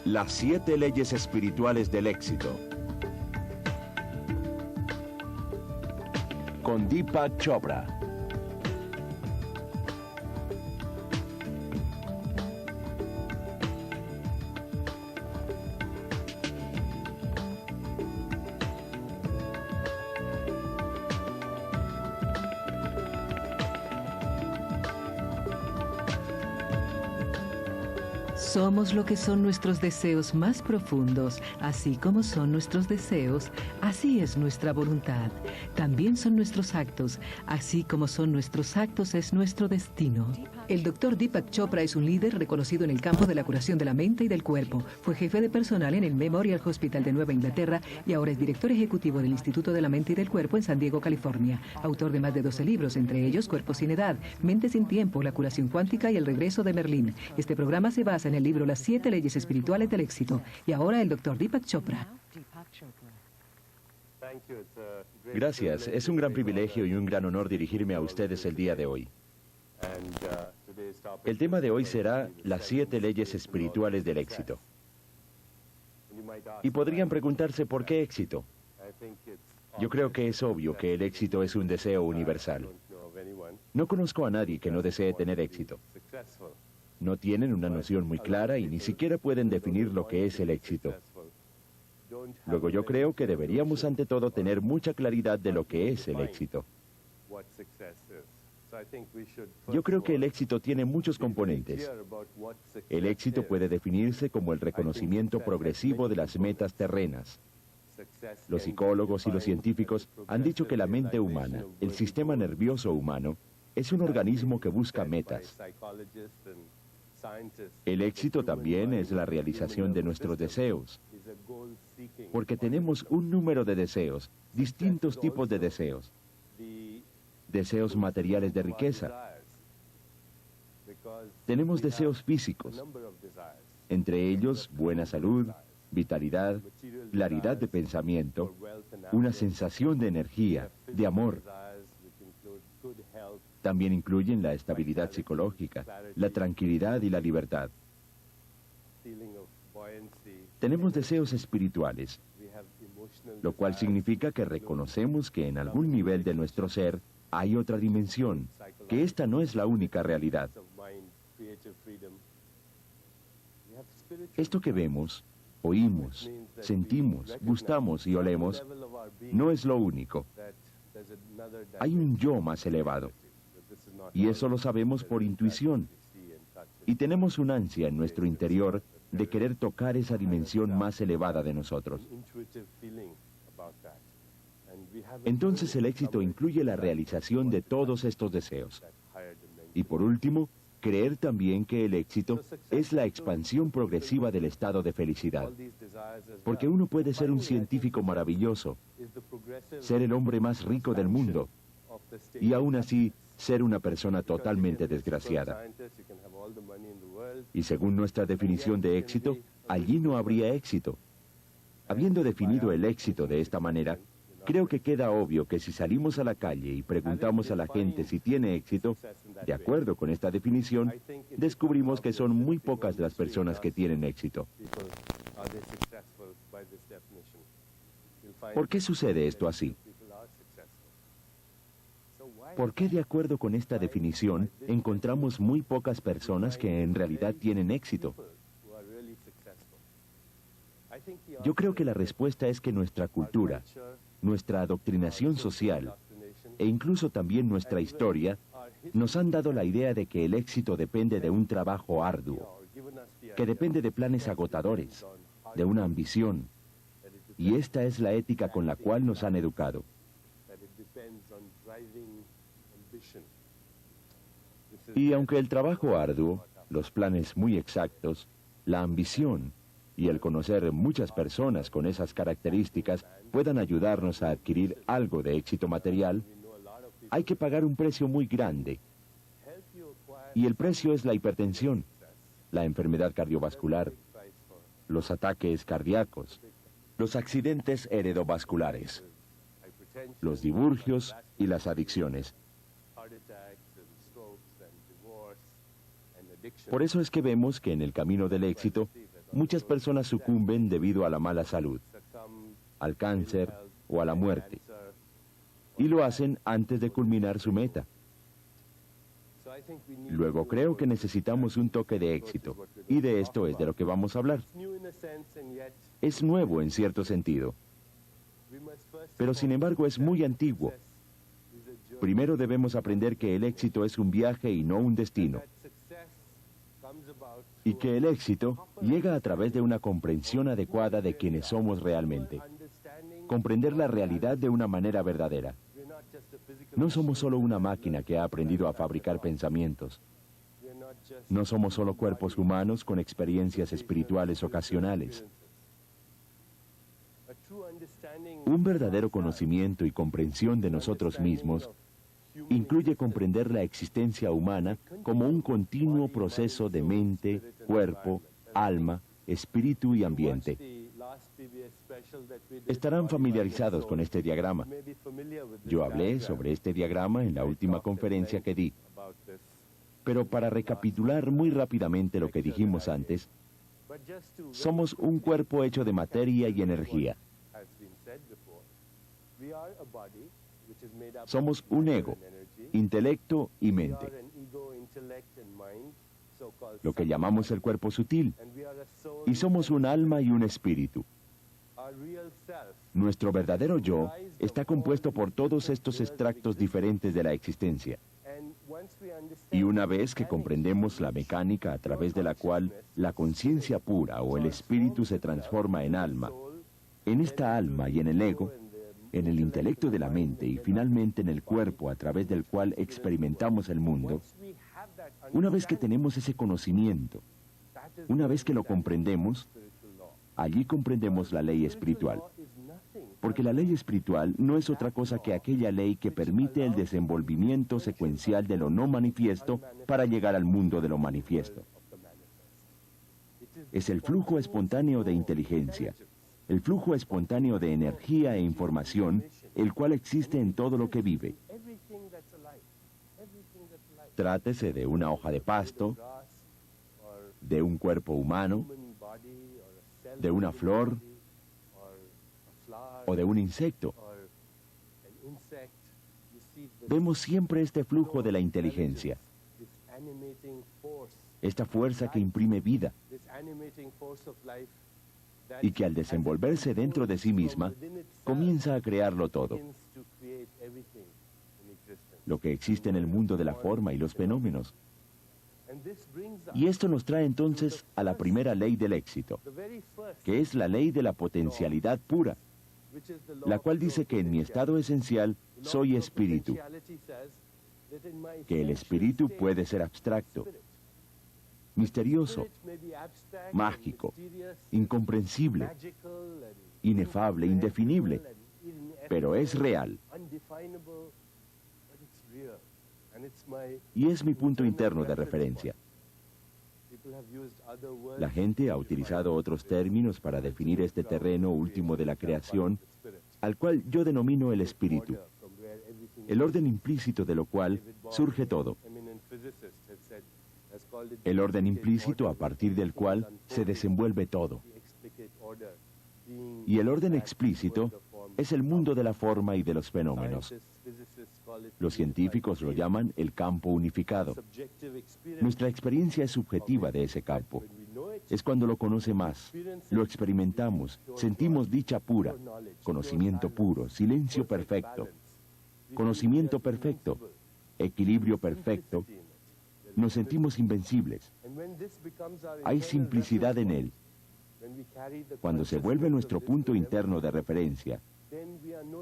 Las 7 leyes espirituales del éxito. Con Deepak Chopra. Somos lo que son nuestros deseos más profundos, así como son nuestros deseos, así es nuestra voluntad. También son nuestros actos, así como son nuestros actos es nuestro destino. El Dr. Deepak Chopra es un líder reconocido en el campo de la curación de la mente y del cuerpo. Fue jefe de personal en el Memorial Hospital de Nueva Inglaterra y ahora es director ejecutivo del Instituto de la Mente y del Cuerpo en San Diego, California. Autor de más de 12 libros, entre ellos Cuerpo sin Edad, Mente sin Tiempo, La Curación Cuántica y El Regreso de Merlín. Este programa se basa en el libro Las 7 leyes espirituales del éxito. Y ahora el Dr. Deepak Chopra. Gracias, es un gran privilegio y un gran honor dirigirme a ustedes el día de hoy. El tema de hoy será las 7 leyes espirituales del éxito. Y podrían preguntarse por qué éxito. Yo creo que es obvio que el éxito es un deseo universal. No conozco a nadie que no desee tener éxito. No tienen una noción muy clara y ni siquiera pueden definir lo que es el éxito. Luego yo creo que deberíamos ante todo tener mucha claridad de lo que es el éxito. Yo creo que el éxito tiene muchos componentes. El éxito puede definirse como el reconocimiento progresivo de las metas terrenas. Los psicólogos y los científicos han dicho que la mente humana, el sistema nervioso humano, es un organismo que busca metas. El éxito también es la realización de nuestros deseos, porque tenemos un número de deseos, distintos tipos de deseos. Deseos materiales de riqueza. Tenemos deseos físicos, entre ellos buena salud, vitalidad, claridad de pensamiento, una sensación de energía, de amor. También incluyen la estabilidad psicológica, la tranquilidad y la libertad. Tenemos deseos espirituales, lo cual significa que reconocemos que en algún nivel de nuestro ser hay otra dimensión, que esta no es la única realidad. Esto que vemos, oímos, sentimos, gustamos y olemos, no es lo único. Hay un yo más elevado, y eso lo sabemos por intuición, y tenemos un ansia en nuestro interior de querer tocar esa dimensión más elevada de nosotros. Entonces el éxito incluye la realización de todos estos deseos. Y por último, creer también que el éxito es la expansión progresiva del estado de felicidad. Porque uno puede ser un científico maravilloso, ser el hombre más rico del mundo, y aún así ser una persona totalmente desgraciada. Y según nuestra definición de éxito, allí no habría éxito. Habiendo definido el éxito de esta manera, creo que queda obvio que si salimos a la calle y preguntamos a la gente si tiene éxito, de acuerdo con esta definición, descubrimos que son muy pocas las personas que tienen éxito. ¿Por qué sucede esto así? ¿Por qué de acuerdo con esta definición encontramos muy pocas personas que en realidad tienen éxito? Yo creo que la respuesta es que nuestra cultura, nuestra adoctrinación social e incluso también nuestra historia nos han dado la idea de que el éxito depende de un trabajo arduo, que depende de planes agotadores, de una ambición, y esta es la ética con la cual nos han educado. Y aunque el trabajo arduo, los planes muy exactos, la ambición y el conocer muchas personas con esas características puedan ayudarnos a adquirir algo de éxito material, hay que pagar un precio muy grande. Y el precio es la hipertensión, la enfermedad cardiovascular, los ataques cardíacos, los accidentes heredovasculares, los divorcios y las adicciones. Por eso es que vemos que en el camino del éxito muchas personas sucumben debido a la mala salud, al cáncer o a la muerte, y lo hacen antes de culminar su meta. Luego creo que necesitamos un toque de éxito, y de esto es de lo que vamos a hablar. Es nuevo en cierto sentido, pero sin embargo es muy antiguo. Primero debemos aprender que el éxito es un viaje y no un destino, y que el éxito llega a través de una comprensión adecuada de quienes somos realmente. Comprender la realidad de una manera verdadera. No somos solo una máquina que ha aprendido a fabricar pensamientos. No somos solo cuerpos humanos con experiencias espirituales ocasionales. Un verdadero conocimiento y comprensión de nosotros mismos incluye comprender la existencia humana como un continuo proceso de mente, cuerpo, alma, espíritu y ambiente. Estarán familiarizados con este diagrama. Yo hablé sobre este diagrama en la última conferencia que di. Pero para recapitular muy rápidamente lo que dijimos antes, somos un cuerpo hecho de materia y energía. Somos un ego, intelecto y mente, lo que llamamos el cuerpo sutil, y somos un alma y un espíritu. Nuestro verdadero yo está compuesto por todos estos extractos diferentes de la existencia. Y una vez que comprendemos la mecánica a través de la cual la conciencia pura o el espíritu se transforma en alma, en esta alma y en el ego, en el intelecto de la mente y finalmente en el cuerpo a través del cual experimentamos el mundo, una vez que tenemos ese conocimiento, una vez que lo comprendemos, allí comprendemos la ley espiritual. Porque la ley espiritual no es otra cosa que aquella ley que permite el desenvolvimiento secuencial de lo no manifiesto para llegar al mundo de lo manifiesto. Es el flujo espontáneo de inteligencia, el flujo espontáneo de energía e información, el cual existe en todo lo que vive. Trátese de una hoja de pasto, de un cuerpo humano, de una flor o de un insecto. Vemos siempre este flujo de la inteligencia, esta fuerza que imprime vida y que al desenvolverse dentro de sí misma, comienza a crearlo todo, lo que existe en el mundo de la forma y los fenómenos. Y esto nos trae entonces a la primera ley del éxito, que es la ley de la potencialidad pura, la cual dice que en mi estado esencial soy espíritu, que el espíritu puede ser abstracto, misterioso, mágico, incomprensible, inefable, indefinible, pero es real. Y es mi punto interno de referencia. La gente ha utilizado otros términos para definir este terreno último de la creación, al cual yo denomino el espíritu, el orden implícito de lo cual surge todo. El orden implícito a partir del cual se desenvuelve todo. Y el orden explícito es el mundo de la forma y de los fenómenos. Los científicos lo llaman el campo unificado. Nuestra experiencia es subjetiva de ese campo. Es cuando lo conoce más, lo experimentamos, sentimos dicha pura, conocimiento puro, silencio perfecto, conocimiento perfecto, equilibrio perfecto. Nos sentimos invencibles. Hay simplicidad en él. Cuando se vuelve nuestro punto interno de referencia,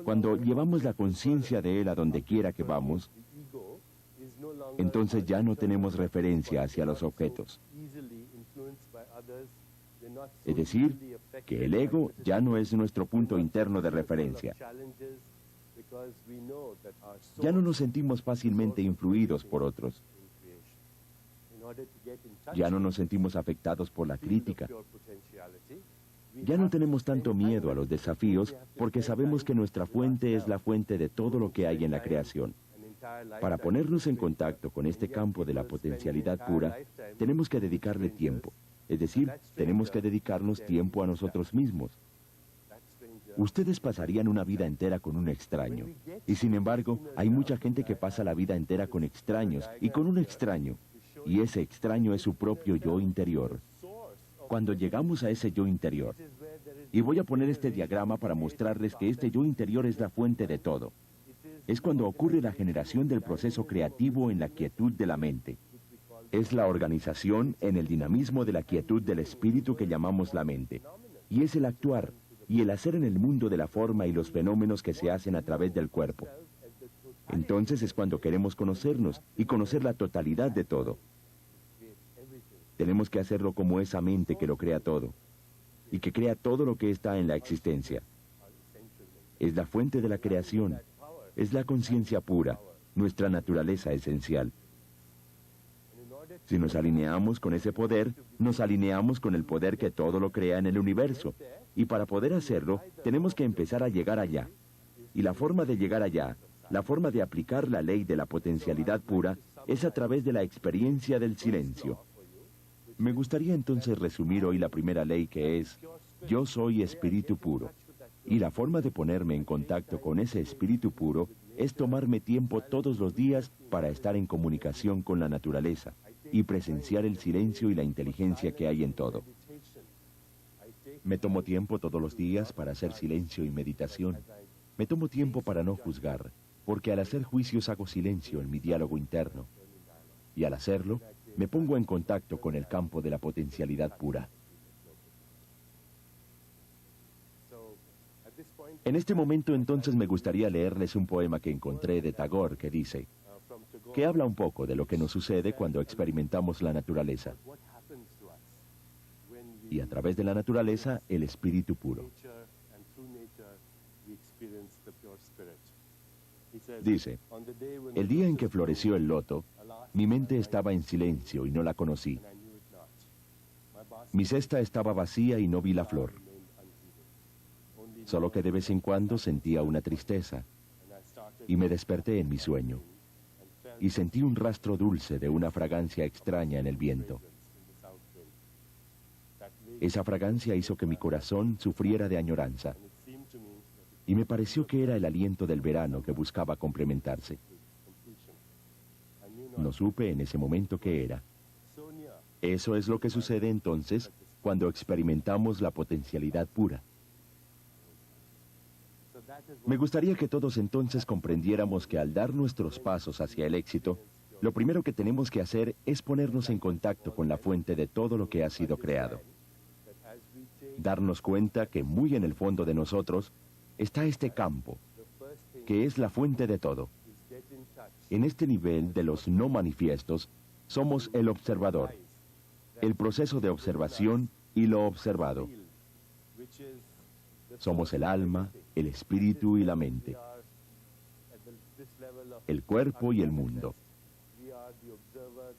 cuando llevamos la conciencia de él a donde quiera que vamos, entonces ya no tenemos referencia hacia los objetos. Es decir, que el ego ya no es nuestro punto interno de referencia. Ya no nos sentimos fácilmente influidos por otros. Ya no nos sentimos afectados por la crítica. Ya no tenemos tanto miedo a los desafíos porque sabemos que nuestra fuente es la fuente de todo lo que hay en la creación. Para ponernos en contacto con este campo de la potencialidad pura, tenemos que dedicarle tiempo. Es decir, tenemos que dedicarnos tiempo a nosotros mismos. Ustedes pasarían una vida entera con un extraño. Y sin embargo, hay mucha gente que pasa la vida entera con extraños y con un extraño. Y ese extraño es su propio yo interior. Cuando llegamos a ese yo interior, y voy a poner este diagrama para mostrarles que este yo interior es la fuente de todo. Es cuando ocurre la generación del proceso creativo en la quietud de la mente. Es la organización en el dinamismo de la quietud del espíritu que llamamos la mente. Y es el actuar y el hacer en el mundo de la forma y los fenómenos que se hacen a través del cuerpo. Entonces es cuando queremos conocernos y conocer la totalidad de todo. Tenemos que hacerlo como esa mente que lo crea todo y que crea todo lo que está en la existencia. Es la fuente de la creación, es la conciencia pura, nuestra naturaleza esencial. Si nos alineamos con ese poder, nos alineamos con el poder que todo lo crea en el universo. Y para poder hacerlo, tenemos que empezar a llegar allá. Y la forma de llegar allá, la forma de aplicar la ley de la potencialidad pura, es a través de la experiencia del silencio. Me gustaría entonces resumir hoy la primera ley, que es: yo soy espíritu puro. Y la forma de ponerme en contacto con ese espíritu puro es tomarme tiempo todos los días para estar en comunicación con la naturaleza y presenciar el silencio y la inteligencia que hay en todo. Me tomo tiempo todos los días para hacer silencio y meditación. Me tomo tiempo para no juzgar, porque al hacer juicios hago silencio en mi diálogo interno. Y al hacerlo, me pongo en contacto con el campo de la potencialidad pura. En este momento entonces me gustaría leerles un poema que encontré de Tagore que dice, que habla un poco de lo que nos sucede cuando experimentamos la naturaleza. Y a través de la naturaleza, el espíritu puro. Dice, el día en que floreció el loto, mi mente estaba en silencio y no la conocí. Mi cesta estaba vacía y no vi la flor. Solo que de vez en cuando sentía una tristeza. Y me desperté en mi sueño. Y sentí un rastro dulce de una fragancia extraña en el viento. Esa fragancia hizo que mi corazón sufriera de añoranza. Y me pareció que era el aliento del verano que buscaba complementarse. No supe en ese momento qué era. Eso es lo que sucede entonces cuando experimentamos la potencialidad pura. Me gustaría que todos entonces comprendiéramos que al dar nuestros pasos hacia el éxito, lo primero que tenemos que hacer es ponernos en contacto con la fuente de todo lo que ha sido creado. Darnos cuenta que muy en el fondo de nosotros está este campo, que es la fuente de todo. En este nivel de los no manifiestos, somos el observador, el proceso de observación y lo observado. Somos el alma, el espíritu y la mente, el cuerpo y el mundo.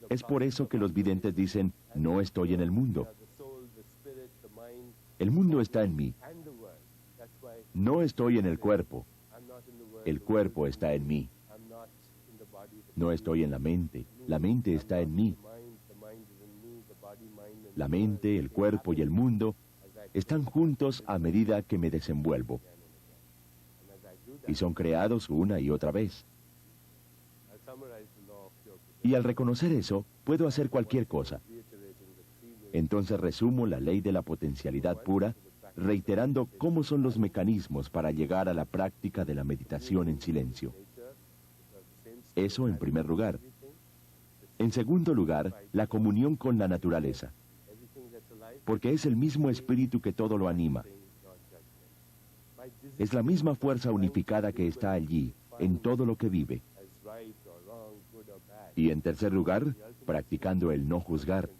Es por eso que los videntes dicen, no estoy en el mundo. El mundo está en mí. No estoy en el cuerpo. El cuerpo está en mí. No estoy en la mente está en mí. La mente, el cuerpo y el mundo están juntos a medida que me desenvuelvo. Y son creados una y otra vez. Y al reconocer eso, puedo hacer cualquier cosa. Entonces resumo la ley de la potencialidad pura, reiterando cómo son los mecanismos para llegar a la práctica de la meditación en silencio. Eso en primer lugar. En segundo lugar, la comunión con la naturaleza, porque es el mismo espíritu que todo lo anima. Es la misma fuerza unificada que está allí, en todo lo que vive. Y en tercer lugar, practicando el no juzgar.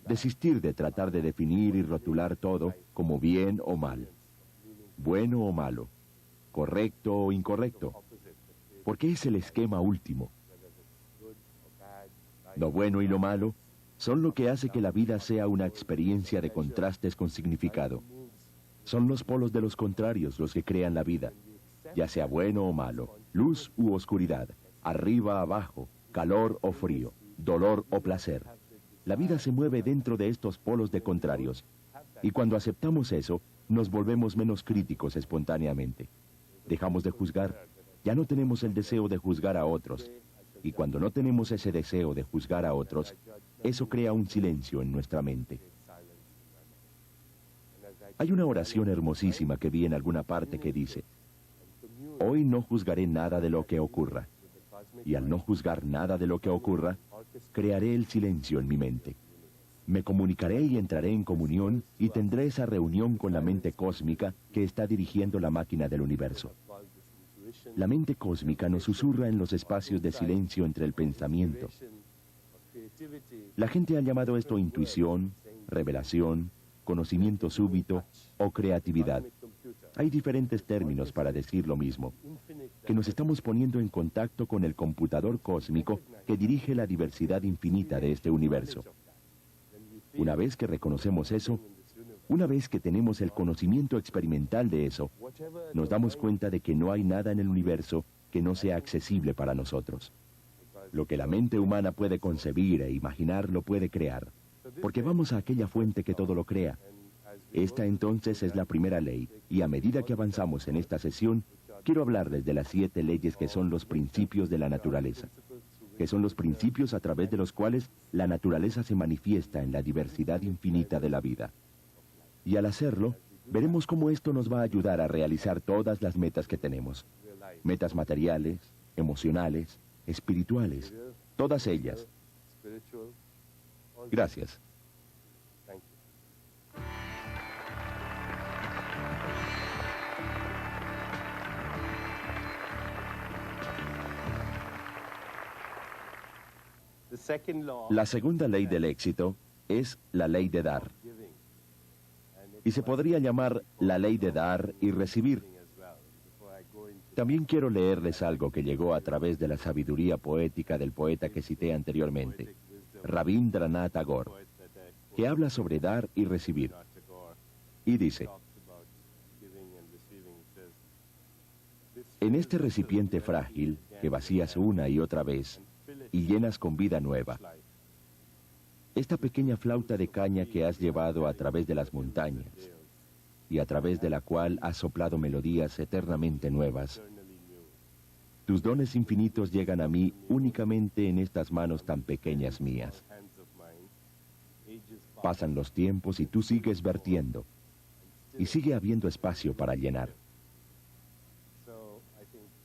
Desistir de tratar de definir y rotular todo como bien o mal, bueno o malo, correcto o incorrecto, porque es el esquema último. Lo bueno y lo malo son lo que hace que la vida sea una experiencia de contrastes con significado. Son los polos de los contrarios los que crean la vida, ya sea bueno o malo, luz u oscuridad, arriba, abajo, calor o frío, dolor o placer. La vida se mueve dentro de estos polos de contrarios. Y cuando aceptamos eso, nos volvemos menos críticos espontáneamente. Dejamos de juzgar. Ya no tenemos el deseo de juzgar a otros. Y cuando no tenemos ese deseo de juzgar a otros, eso crea un silencio en nuestra mente. Hay una oración hermosísima que vi en alguna parte que dice: hoy no juzgaré nada de lo que ocurra. Y al no juzgar nada de lo que ocurra, crearé el silencio en mi mente. Me comunicaré y entraré en comunión y tendré esa reunión con la mente cósmica que está dirigiendo la máquina del universo. La mente cósmica nos susurra en los espacios de silencio entre el pensamiento. La gente ha llamado esto intuición, revelación, conocimiento súbito o creatividad. Hay diferentes términos para decir lo mismo, que nos estamos poniendo en contacto con el computador cósmico que dirige la diversidad infinita de este universo. Una vez que reconocemos eso, una vez que tenemos el conocimiento experimental de eso, nos damos cuenta de que no hay nada en el universo que no sea accesible para nosotros. Lo que la mente humana puede concebir e imaginar lo puede crear, porque vamos a aquella fuente que todo lo crea. Esta entonces es la primera ley, y a medida que avanzamos en esta sesión, quiero hablarles de las 7 leyes que son los principios de la naturaleza, que son los principios a través de los cuales la naturaleza se manifiesta en la diversidad infinita de la vida. Y al hacerlo, veremos cómo esto nos va a ayudar a realizar todas las metas que tenemos. Metas materiales, emocionales, espirituales, todas ellas. Gracias. La segunda ley del éxito es la ley de dar. Y se podría llamar la ley de dar y recibir. También quiero leerles algo que llegó a través de la sabiduría poética del poeta que cité anteriormente, Rabindranath Tagore, que habla sobre dar y recibir. Y dice: en este recipiente frágil que vacías una y otra vez y llenas con vida nueva, esta pequeña flauta de caña que has llevado a través de las montañas y a través de la cual has soplado melodías eternamente nuevas, tus dones infinitos llegan a mí únicamente en estas manos tan pequeñas mías. Pasan los tiempos y tú sigues vertiendo, y sigue habiendo espacio para llenar.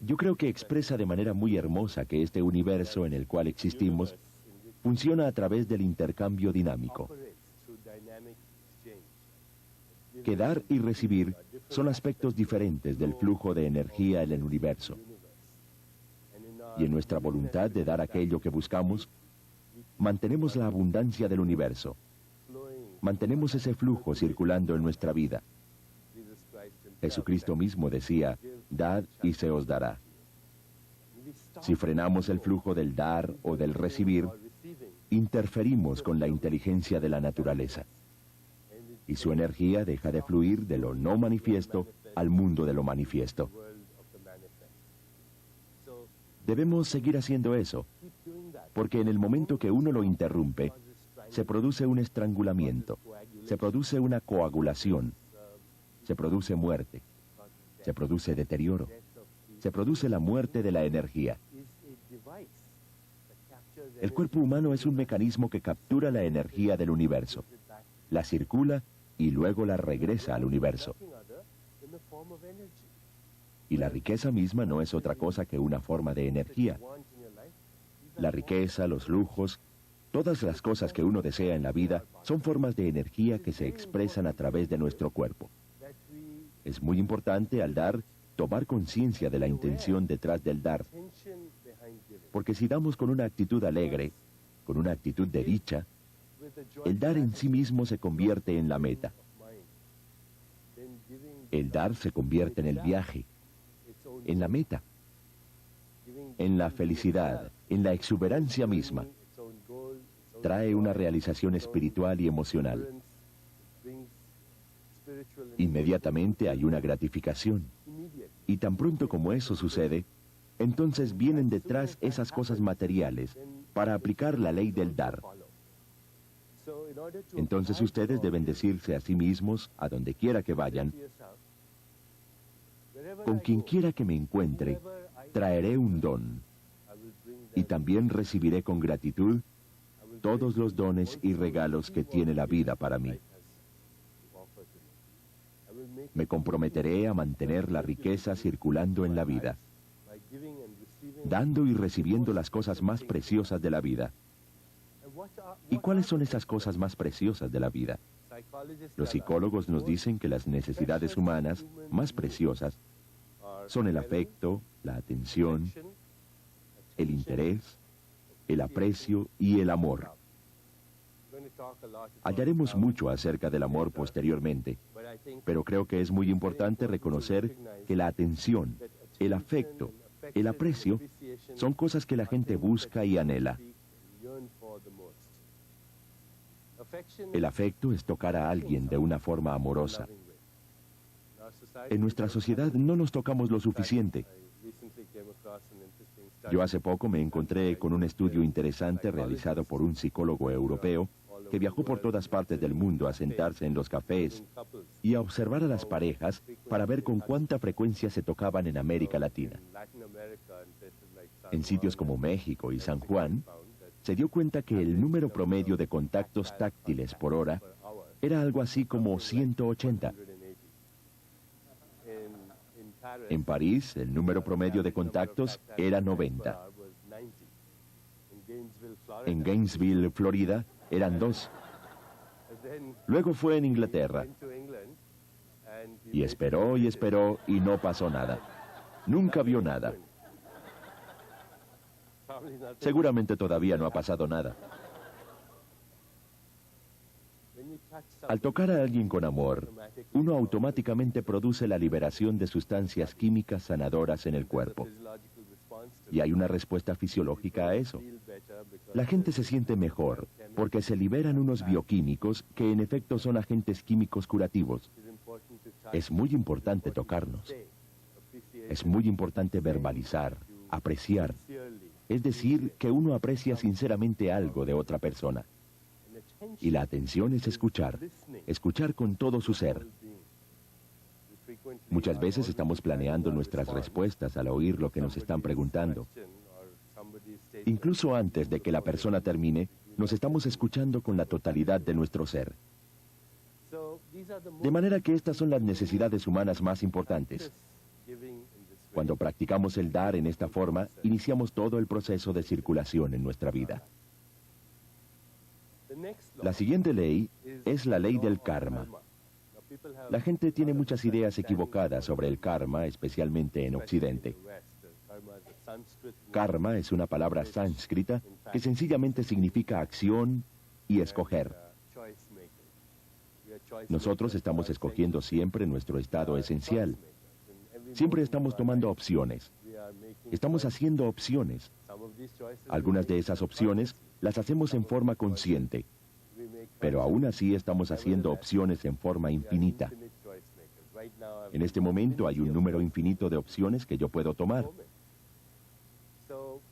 Yo creo que expresa de manera muy hermosa que este universo en el cual existimos funciona a través del intercambio dinámico. Que dar y recibir son aspectos diferentes del flujo de energía en el universo. Y en nuestra voluntad de dar aquello que buscamos, mantenemos la abundancia del universo. Mantenemos ese flujo circulando en nuestra vida. Jesucristo mismo decía: dad y se os dará. Si frenamos el flujo del dar o del recibir, interferimos con la inteligencia de la naturaleza. Y su energía deja de fluir de lo no manifiesto al mundo de lo manifiesto. Debemos seguir haciendo eso, porque en el momento que uno lo interrumpe, se produce un estrangulamiento, se produce una coagulación, se produce muerte, se produce deterioro, se produce la muerte de la energía. El cuerpo humano es un mecanismo que captura la energía del universo, la circula y luego la regresa al universo. Y la riqueza misma no es otra cosa que una forma de energía. La riqueza, los lujos, todas las cosas que uno desea en la vida son formas de energía que se expresan a través de nuestro cuerpo. Es muy importante al dar, tomar conciencia de la intención detrás del dar. Porque si damos con una actitud alegre, con una actitud de dicha, el dar en sí mismo se convierte en la meta. El dar se convierte en el viaje, en la meta, en la felicidad, en la exuberancia misma. Trae una realización espiritual y emocional. Inmediatamente hay una gratificación. Y tan pronto como eso sucede, entonces vienen detrás esas cosas materiales para aplicar la ley del dar. Entonces ustedes deben decirse a sí mismos, a donde quiera que vayan, con quien quiera que me encuentre, traeré un don, y también recibiré con gratitud todos los dones y regalos que tiene la vida para mí. Me comprometeré a mantener la riqueza circulando en la vida, dando y recibiendo las cosas más preciosas de la vida. ¿Y cuáles son esas cosas más preciosas de la vida? Los psicólogos nos dicen que las necesidades humanas más preciosas son el afecto, la atención, el interés, el aprecio y el amor. Hallaremos mucho acerca del amor posteriormente, pero creo que es muy importante reconocer que la atención, el afecto, el aprecio son cosas que la gente busca y anhela. El afecto es tocar a alguien de una forma amorosa. En nuestra sociedad no nos tocamos lo suficiente. Yo hace poco me encontré con un estudio interesante realizado por un psicólogo europeo que viajó por todas partes del mundo a sentarse en los cafés y a observar a las parejas para ver con cuánta frecuencia se tocaban en América Latina. En sitios como México y San Juan, se dio cuenta que el número promedio de contactos táctiles por hora era algo así como 180. En París, el número promedio de contactos era 90. En Gainesville, Florida, eran 2. Luego fue en Inglaterra. Y esperó y no pasó nada. Nunca vio nada. Seguramente todavía no ha pasado nada. Al tocar a alguien con amor, uno automáticamente produce la liberación de sustancias químicas sanadoras en el cuerpo. Y hay una respuesta fisiológica a eso. La gente se siente mejor porque se liberan unos bioquímicos que en efecto son agentes químicos curativos. Es muy importante tocarnos. Es muy importante verbalizar, apreciar. Es decir, que uno aprecia sinceramente algo de otra persona. Y la atención es escuchar, escuchar con todo su ser. Muchas veces estamos planeando nuestras respuestas al oír lo que nos están preguntando. Incluso antes de que la persona termine, nos estamos escuchando con la totalidad de nuestro ser. De manera que estas son las necesidades humanas más importantes. Cuando practicamos el dar en esta forma, iniciamos todo el proceso de circulación en nuestra vida. La siguiente ley es la ley del karma. La gente tiene muchas ideas equivocadas sobre el karma, especialmente en Occidente. Karma es una palabra sánscrita que sencillamente significa acción y escoger. Nosotros estamos escogiendo siempre nuestro estado esencial. Siempre estamos tomando opciones. Estamos haciendo opciones. Algunas de esas opciones las hacemos en forma consciente, pero aún así estamos haciendo opciones en forma infinita. En este momento hay un número infinito de opciones que yo puedo tomar.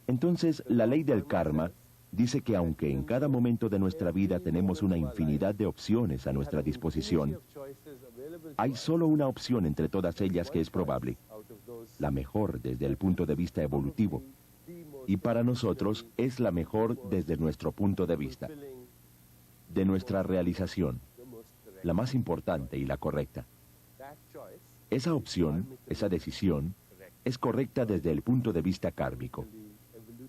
Entonces, la ley del karma dice que aunque en cada momento de nuestra vida tenemos una infinidad de opciones a nuestra disposición, hay solo una opción entre todas ellas que es probable, la mejor desde el punto de vista evolutivo, y para nosotros es la mejor desde nuestro punto de vista, de nuestra realización, la más importante y la correcta. Esa opción, esa decisión, es correcta desde el punto de vista kármico.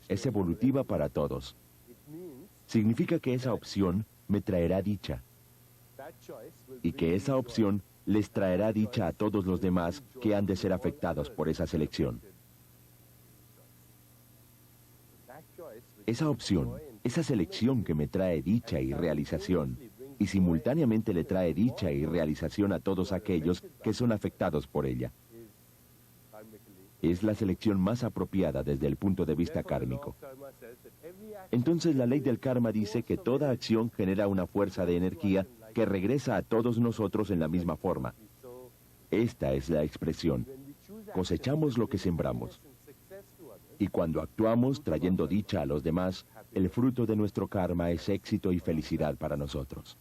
Es evolutiva para todos. Significa que esa opción me traerá dicha, y que esa opción les traerá dicha a todos los demás que han de ser afectados por esa selección. Esa opción, esa selección que me trae dicha y realización, y simultáneamente le trae dicha y realización a todos aquellos que son afectados por ella. Es la selección más apropiada desde el punto de vista kármico. Entonces la ley del karma dice que toda acción genera una fuerza de energía que regresa a todos nosotros en la misma forma. Esta es la expresión: cosechamos lo que sembramos. Y cuando actuamos trayendo dicha a los demás, el fruto de nuestro karma es éxito y felicidad para nosotros.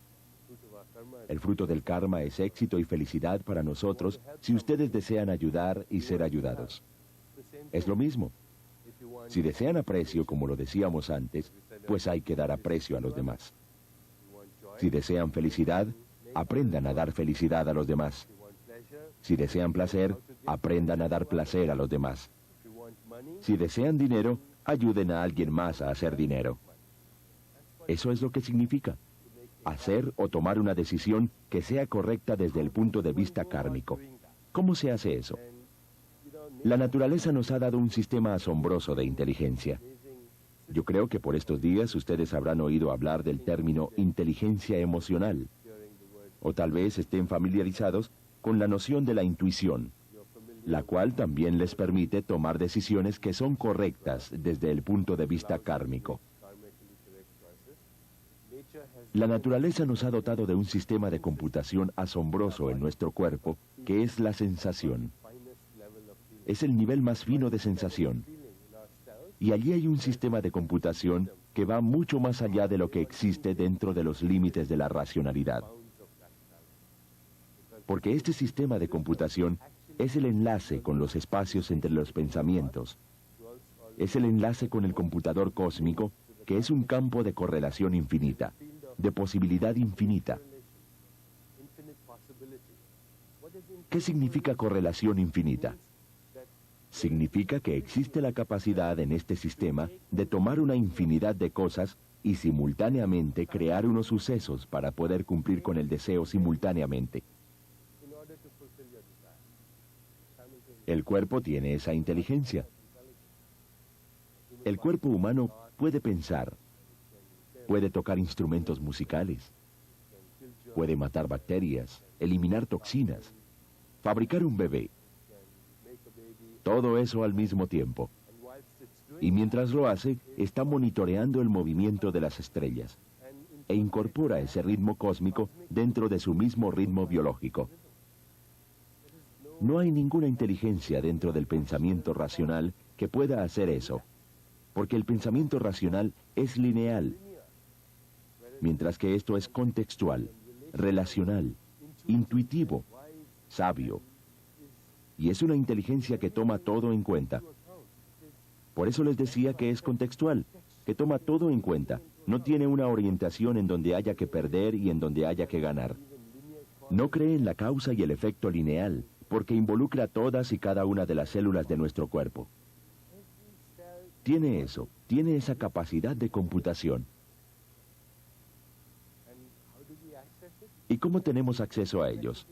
El fruto del karma es éxito y felicidad para nosotros si ustedes desean ayudar y ser ayudados. Es lo mismo. Si desean aprecio, como lo decíamos antes, pues hay que dar aprecio a los demás. Si desean felicidad, aprendan a dar felicidad a los demás. Si desean placer, aprendan a dar placer a los demás. Si desean dinero, ayuden a alguien más a hacer dinero. Eso es lo que significa hacer o tomar una decisión que sea correcta desde el punto de vista kármico. ¿Cómo se hace eso? La naturaleza nos ha dado un sistema asombroso de inteligencia. Yo creo que por estos días ustedes habrán oído hablar del término inteligencia emocional, o tal vez estén familiarizados con la noción de la intuición, la cual también les permite tomar decisiones que son correctas desde el punto de vista kármico. La naturaleza nos ha dotado de un sistema de computación asombroso en nuestro cuerpo, que es la sensación. Es el nivel más fino de sensación. Y allí hay un sistema de computación que va mucho más allá de lo que existe dentro de los límites de la racionalidad. Porque este sistema de computación es el enlace con los espacios entre los pensamientos. Es el enlace con el computador cósmico, que es un campo de correlación infinita, de posibilidad infinita. ¿Qué significa correlación infinita? Significa que existe la capacidad en este sistema de tomar una infinidad de cosas y simultáneamente crear unos sucesos para poder cumplir con el deseo simultáneamente. El cuerpo tiene esa inteligencia. El cuerpo humano puede pensar, puede tocar instrumentos musicales, puede matar bacterias, eliminar toxinas, fabricar un bebé. Todo eso al mismo tiempo. Y mientras lo hace, está monitoreando el movimiento de las estrellas e incorpora ese ritmo cósmico dentro de su mismo ritmo biológico. No hay ninguna inteligencia dentro del pensamiento racional que pueda hacer eso, porque el pensamiento racional es lineal, mientras que esto es contextual, relacional, intuitivo, sabio. Y es una inteligencia que toma todo en cuenta. Por eso les decía que es contextual, que toma todo en cuenta. No tiene una orientación en donde haya que perder y en donde haya que ganar. No cree en la causa y el efecto lineal, porque involucra todas y cada una de las células de nuestro cuerpo. Tiene eso, tiene esa capacidad de computación. ¿Y cómo tenemos acceso a ellos?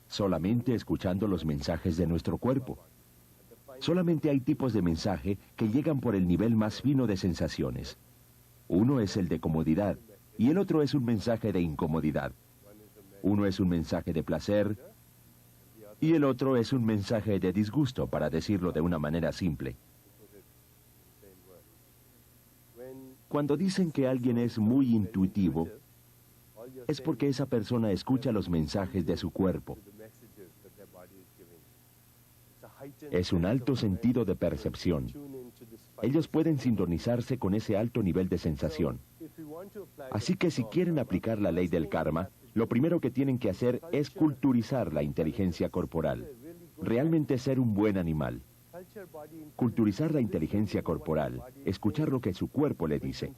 Solamente escuchando los mensajes de nuestro cuerpo. Solamente hay tipos de mensaje que llegan por el nivel más fino de sensaciones. Uno es el de comodidad y el otro es un mensaje de incomodidad. Uno es un mensaje de placer y el otro es un mensaje de disgusto, para decirlo de una manera simple. Cuando dicen que alguien es muy intuitivo, es porque esa persona escucha los mensajes de su cuerpo. Es un alto sentido de percepción. Ellos pueden sintonizarse con ese alto nivel de sensación. Así que si quieren aplicar la ley del karma, lo primero que tienen que hacer es culturizar la inteligencia corporal. Realmente ser un buen animal. Culturizar la inteligencia corporal, escuchar lo que su cuerpo le dice.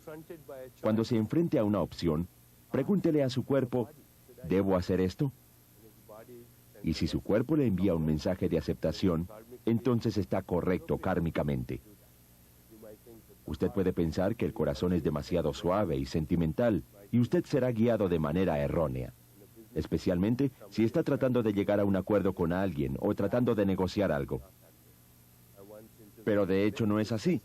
Cuando se enfrente a una opción, pregúntele a su cuerpo, ¿debo hacer esto? Y si su cuerpo le envía un mensaje de aceptación, entonces está correcto kármicamente. Usted puede pensar que el corazón es demasiado suave y sentimental, y usted será guiado de manera errónea. Especialmente si está tratando de llegar a un acuerdo con alguien o tratando de negociar algo. Pero de hecho no es así.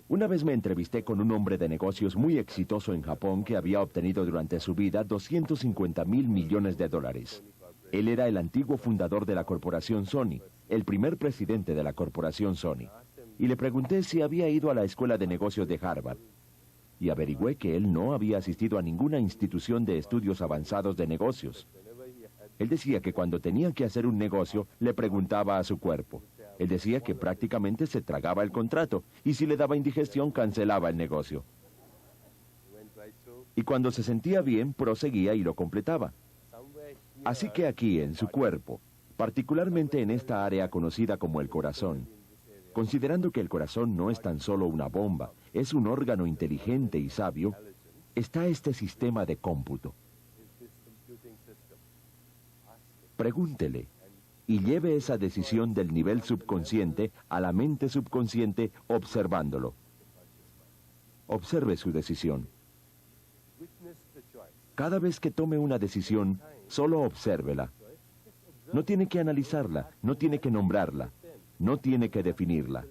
Una vez me entrevisté con un hombre de negocios muy exitoso en Japón que había obtenido durante su vida $250,000 millones. Él era el antiguo fundador de la corporación Sony, el primer presidente de la corporación Sony. Y le pregunté si había ido a la escuela de negocios de Harvard. Y averigüé que él no había asistido a ninguna institución de estudios avanzados de negocios. Él decía que cuando tenía que hacer un negocio, le preguntaba a su cuerpo. Él decía que prácticamente se tragaba el contrato y si le daba indigestión cancelaba el negocio. Y cuando se sentía bien, proseguía y lo completaba. Así que aquí, en su cuerpo, particularmente en esta área conocida como el corazón, considerando que el corazón no es tan solo una bomba, es un órgano inteligente y sabio, está este sistema de cómputo. Pregúntele y lleve esa decisión del nivel subconsciente a la mente subconsciente observándolo. Observe su decisión. Cada vez que tome una decisión, solo obsérvela. No tiene que analizarla, no tiene que nombrarla, no tiene que definirla.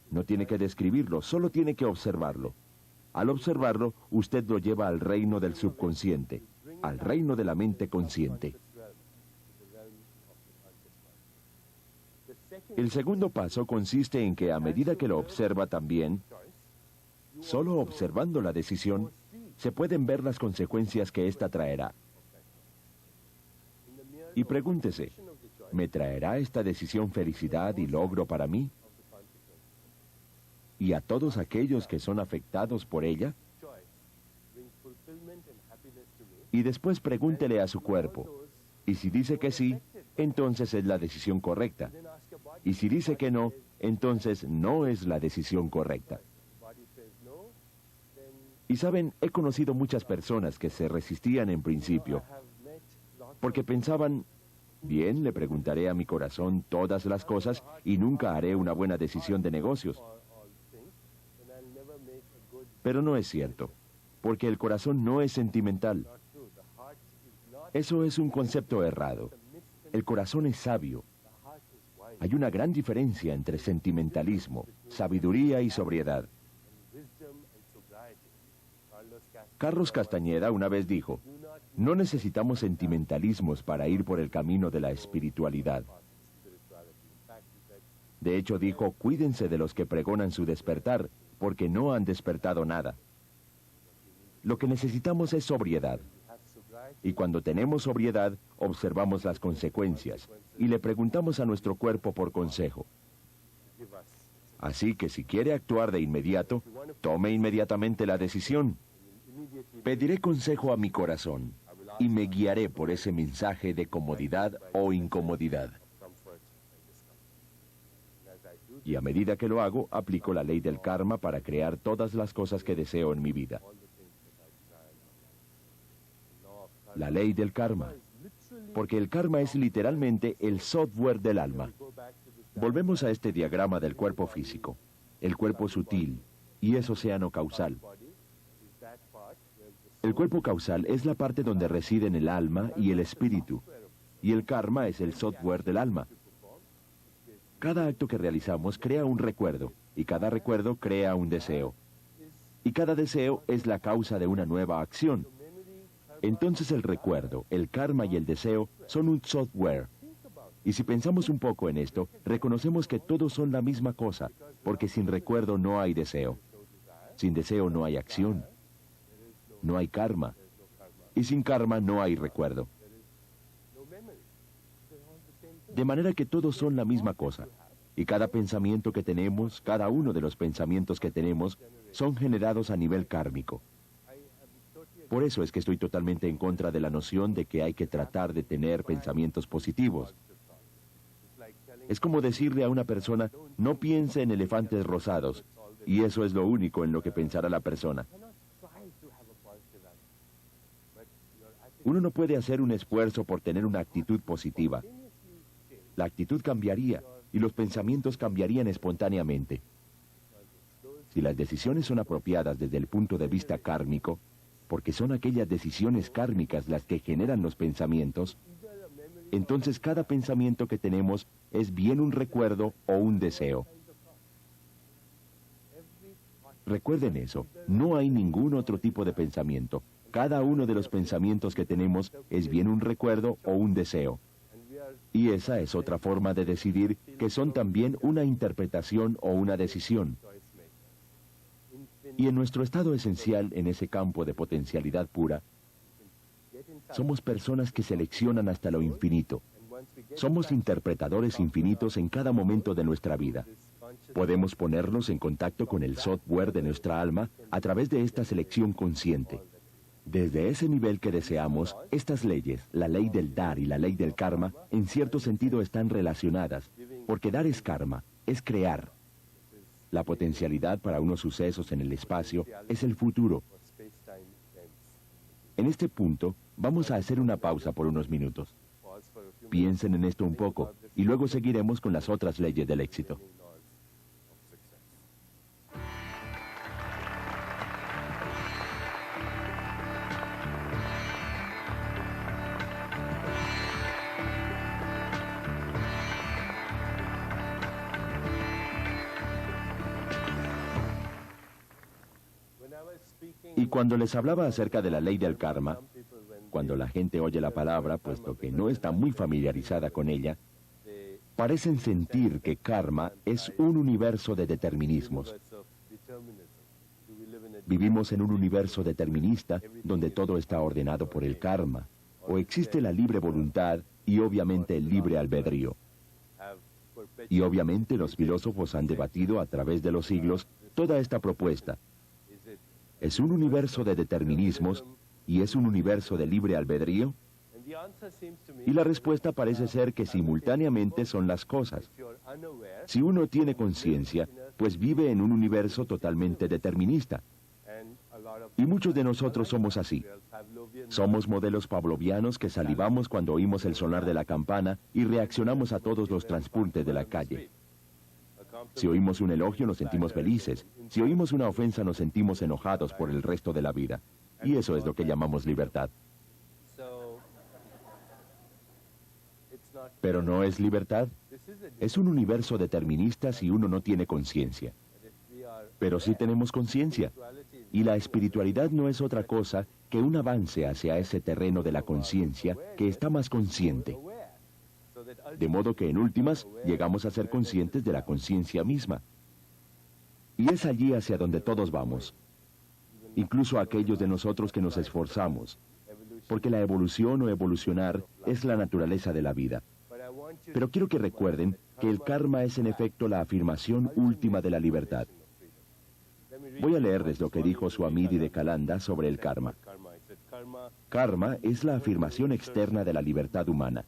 No tiene que describirlo, solo tiene que observarlo. Al observarlo, usted lo lleva al reino del subconsciente, al reino de la mente consciente. El segundo paso consiste en que a medida que lo observa también, solo observando la decisión, se pueden ver las consecuencias que ésta traerá. Y pregúntese, ¿me traerá esta decisión felicidad y logro para mí? ¿Y a todos aquellos que son afectados por ella? Y después pregúntele a su cuerpo, y si dice que sí, entonces es la decisión correcta. Y si dice que no, entonces no es la decisión correcta. Y saben, he conocido muchas personas que se resistían en principio, porque pensaban, bien, le preguntaré a mi corazón todas las cosas y nunca haré una buena decisión de negocios. Pero no es cierto, porque el corazón no es sentimental. Eso es un concepto errado. El corazón es sabio. Hay una gran diferencia entre sentimentalismo, sabiduría y sobriedad. Carlos Castañeda una vez dijo, no necesitamos sentimentalismos para ir por el camino de la espiritualidad. De hecho dijo, cuídense de los que pregonan su despertar, porque no han despertado nada. Lo que necesitamos es sobriedad. Y cuando tenemos sobriedad, observamos las consecuencias y le preguntamos a nuestro cuerpo por consejo. Así que si quiere actuar de inmediato, tome inmediatamente la decisión. Pediré consejo a mi corazón y me guiaré por ese mensaje de comodidad o incomodidad. Y a medida que lo hago, aplico la ley del karma para crear todas las cosas que deseo en mi vida. La ley del karma, porque el karma es literalmente el software del alma. Volvemos a este diagrama del cuerpo físico, el cuerpo sutil, y es océano causal. El cuerpo causal es la parte donde residen el alma y el espíritu, y el karma es el software del alma. Cada acto que realizamos crea un recuerdo, y cada recuerdo crea un deseo. Y cada deseo es la causa de una nueva acción. Entonces el recuerdo, el karma y el deseo son un software. Y si pensamos un poco en esto, reconocemos que todos son la misma cosa, porque sin recuerdo no hay deseo. Sin deseo no hay acción. No hay karma. Y sin karma no hay recuerdo. De manera que todos son la misma cosa. Y cada pensamiento que tenemos, cada uno de los pensamientos que tenemos, son generados a nivel kármico. Por eso es que estoy totalmente en contra de la noción de que hay que tratar de tener pensamientos positivos. Es como decirle a una persona, no piense en elefantes rosados, y eso es lo único en lo que pensará la persona. Uno no puede hacer un esfuerzo por tener una actitud positiva. La actitud cambiaría, y los pensamientos cambiarían espontáneamente. Si las decisiones son apropiadas desde el punto de vista kármico, porque son aquellas decisiones kármicas las que generan los pensamientos, entonces cada pensamiento que tenemos es bien un recuerdo o un deseo. Recuerden eso, no hay ningún otro tipo de pensamiento. Cada uno de los pensamientos que tenemos es bien un recuerdo o un deseo. Y esa es otra forma de decidir que son también una interpretación o una decisión. Y en nuestro estado esencial, en ese campo de potencialidad pura, somos personas que seleccionan hasta lo infinito. Somos interpretadores infinitos en cada momento de nuestra vida. Podemos ponernos en contacto con el software de nuestra alma a través de esta selección consciente. Desde ese nivel que deseamos, estas leyes, la ley del dar y la ley del karma, en cierto sentido están relacionadas, porque dar es karma, es crear. La potencialidad para unos sucesos en el espacio es el futuro. En este punto, vamos a hacer una pausa por unos minutos. Piensen en esto un poco, y luego seguiremos con las otras leyes del éxito. Y cuando les hablaba acerca de la ley del karma, cuando la gente oye la palabra, puesto que no está muy familiarizada con ella, parecen sentir que karma es un universo de determinismos. ¿Vivimos en un universo determinista donde todo está ordenado por el karma? ¿O existe la libre voluntad y obviamente el libre albedrío? Y obviamente los filósofos han debatido a través de los siglos toda esta propuesta. ¿Es un universo de determinismos y es un universo de libre albedrío? Y la respuesta parece ser que simultáneamente son las cosas. Si uno tiene conciencia, pues vive en un universo totalmente determinista. Y muchos de nosotros somos así. Somos modelos pavlovianos que salivamos cuando oímos el sonar de la campana y reaccionamos a todos los transportes de la calle. Si oímos un elogio nos sentimos felices. Si oímos una ofensa nos sentimos enojados por el resto de la vida. Y eso es lo que llamamos libertad. Pero no es libertad. Es un universo determinista si uno no tiene conciencia. Pero sí tenemos conciencia. Y la espiritualidad no es otra cosa que un avance hacia ese terreno de la conciencia que está más consciente. De modo que en últimas llegamos a ser conscientes de la conciencia misma. Y es allí hacia donde todos vamos. Incluso aquellos de nosotros que nos esforzamos. Porque la evolución o evolucionar es la naturaleza de la vida. Pero quiero que recuerden que el karma es en efecto la afirmación última de la libertad. Voy a leerles lo que dijo Swami Vivekananda sobre el karma. Karma es la afirmación externa de la libertad humana.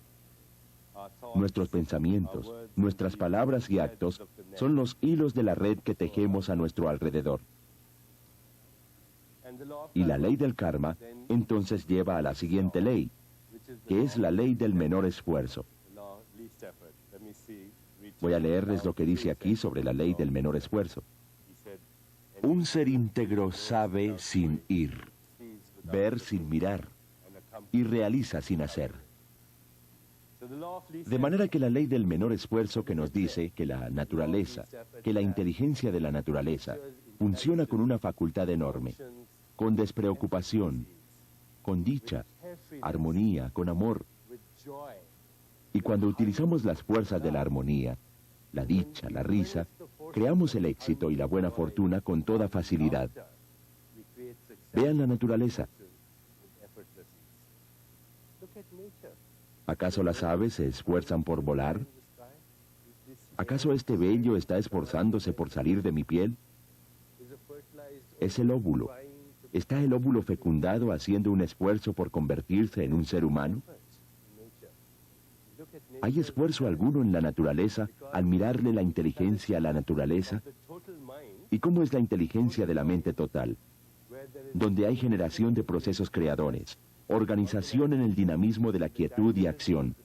Nuestros pensamientos, nuestras palabras y actos son los hilos de la red que tejemos a nuestro alrededor. Y la ley del karma entonces lleva a la siguiente ley, que es la ley del menor esfuerzo. Voy a leerles lo que dice aquí sobre la ley del menor esfuerzo. Un ser íntegro sabe sin ir, ver sin mirar, y realiza sin hacer. De manera que la ley del menor esfuerzo que nos dice que la naturaleza, que la inteligencia de la naturaleza, funciona con una facultad enorme, con despreocupación, con dicha, armonía, con amor. Y cuando utilizamos las fuerzas de la armonía, la dicha, la risa, creamos el éxito y la buena fortuna con toda facilidad. Vean la naturaleza. ¿Acaso las aves se esfuerzan por volar? ¿Acaso este vello está esforzándose por salir de mi piel? Es el óvulo. ¿Está el óvulo fecundado haciendo un esfuerzo por convertirse en un ser humano? ¿Hay esfuerzo alguno en la naturaleza al mirarle la inteligencia a la naturaleza? ¿Y cómo es la inteligencia de la mente total? Donde hay generación de procesos creadores, organización en el dinamismo de la quietud y acción.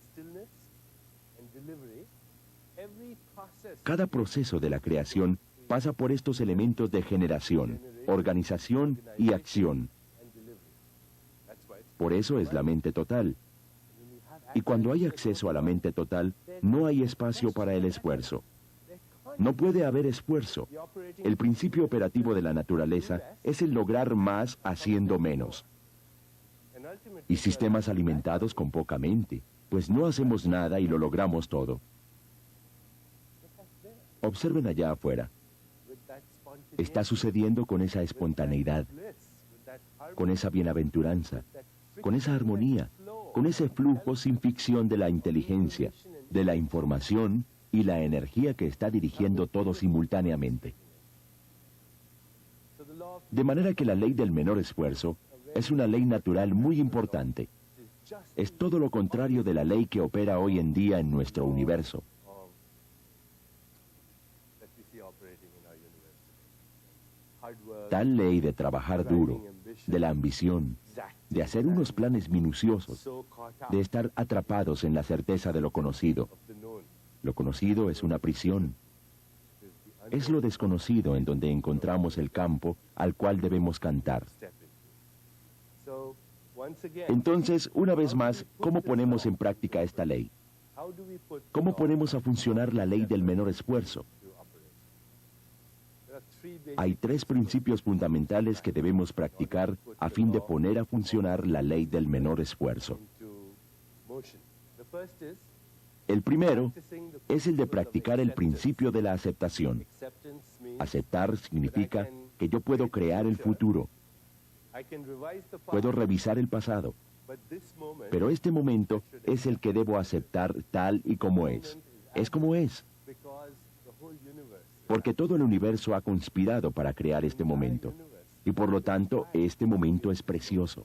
Cada proceso de la creación pasa por estos elementos de generación, organización y acción. Por eso es la mente total. Y cuando hay acceso a la mente total, no hay espacio para el esfuerzo. No puede haber esfuerzo. El principio operativo de la naturaleza es el lograr más haciendo menos. Y sistemas alimentados con poca mente, pues no hacemos nada y lo logramos todo. Observen allá afuera. Está sucediendo con esa espontaneidad, con esa bienaventuranza, con esa armonía, con ese flujo sin ficción de la inteligencia, de la información y la energía que está dirigiendo todo simultáneamente. De manera que la ley del menor esfuerzo es una ley natural muy importante. Es todo lo contrario de la ley que opera hoy en día en nuestro universo. Tal ley de trabajar duro, de la ambición, de hacer unos planes minuciosos, de estar atrapados en la certeza de lo conocido. Lo conocido es una prisión. Es lo desconocido en donde encontramos el campo al cual debemos cantar. Entonces, una vez más, ¿cómo ponemos en práctica esta ley? ¿Cómo ponemos a funcionar la ley del menor esfuerzo? Hay 3 principios fundamentales que debemos practicar a fin de poner a funcionar la ley del menor esfuerzo. El primero es el de practicar el principio de la aceptación. Aceptar significa que yo puedo crear el futuro. Puedo revisar el pasado. Pero este momento es el que debo aceptar tal y como es. Es como es. Porque todo el universo ha conspirado para crear este momento. Y por lo tanto, este momento es precioso.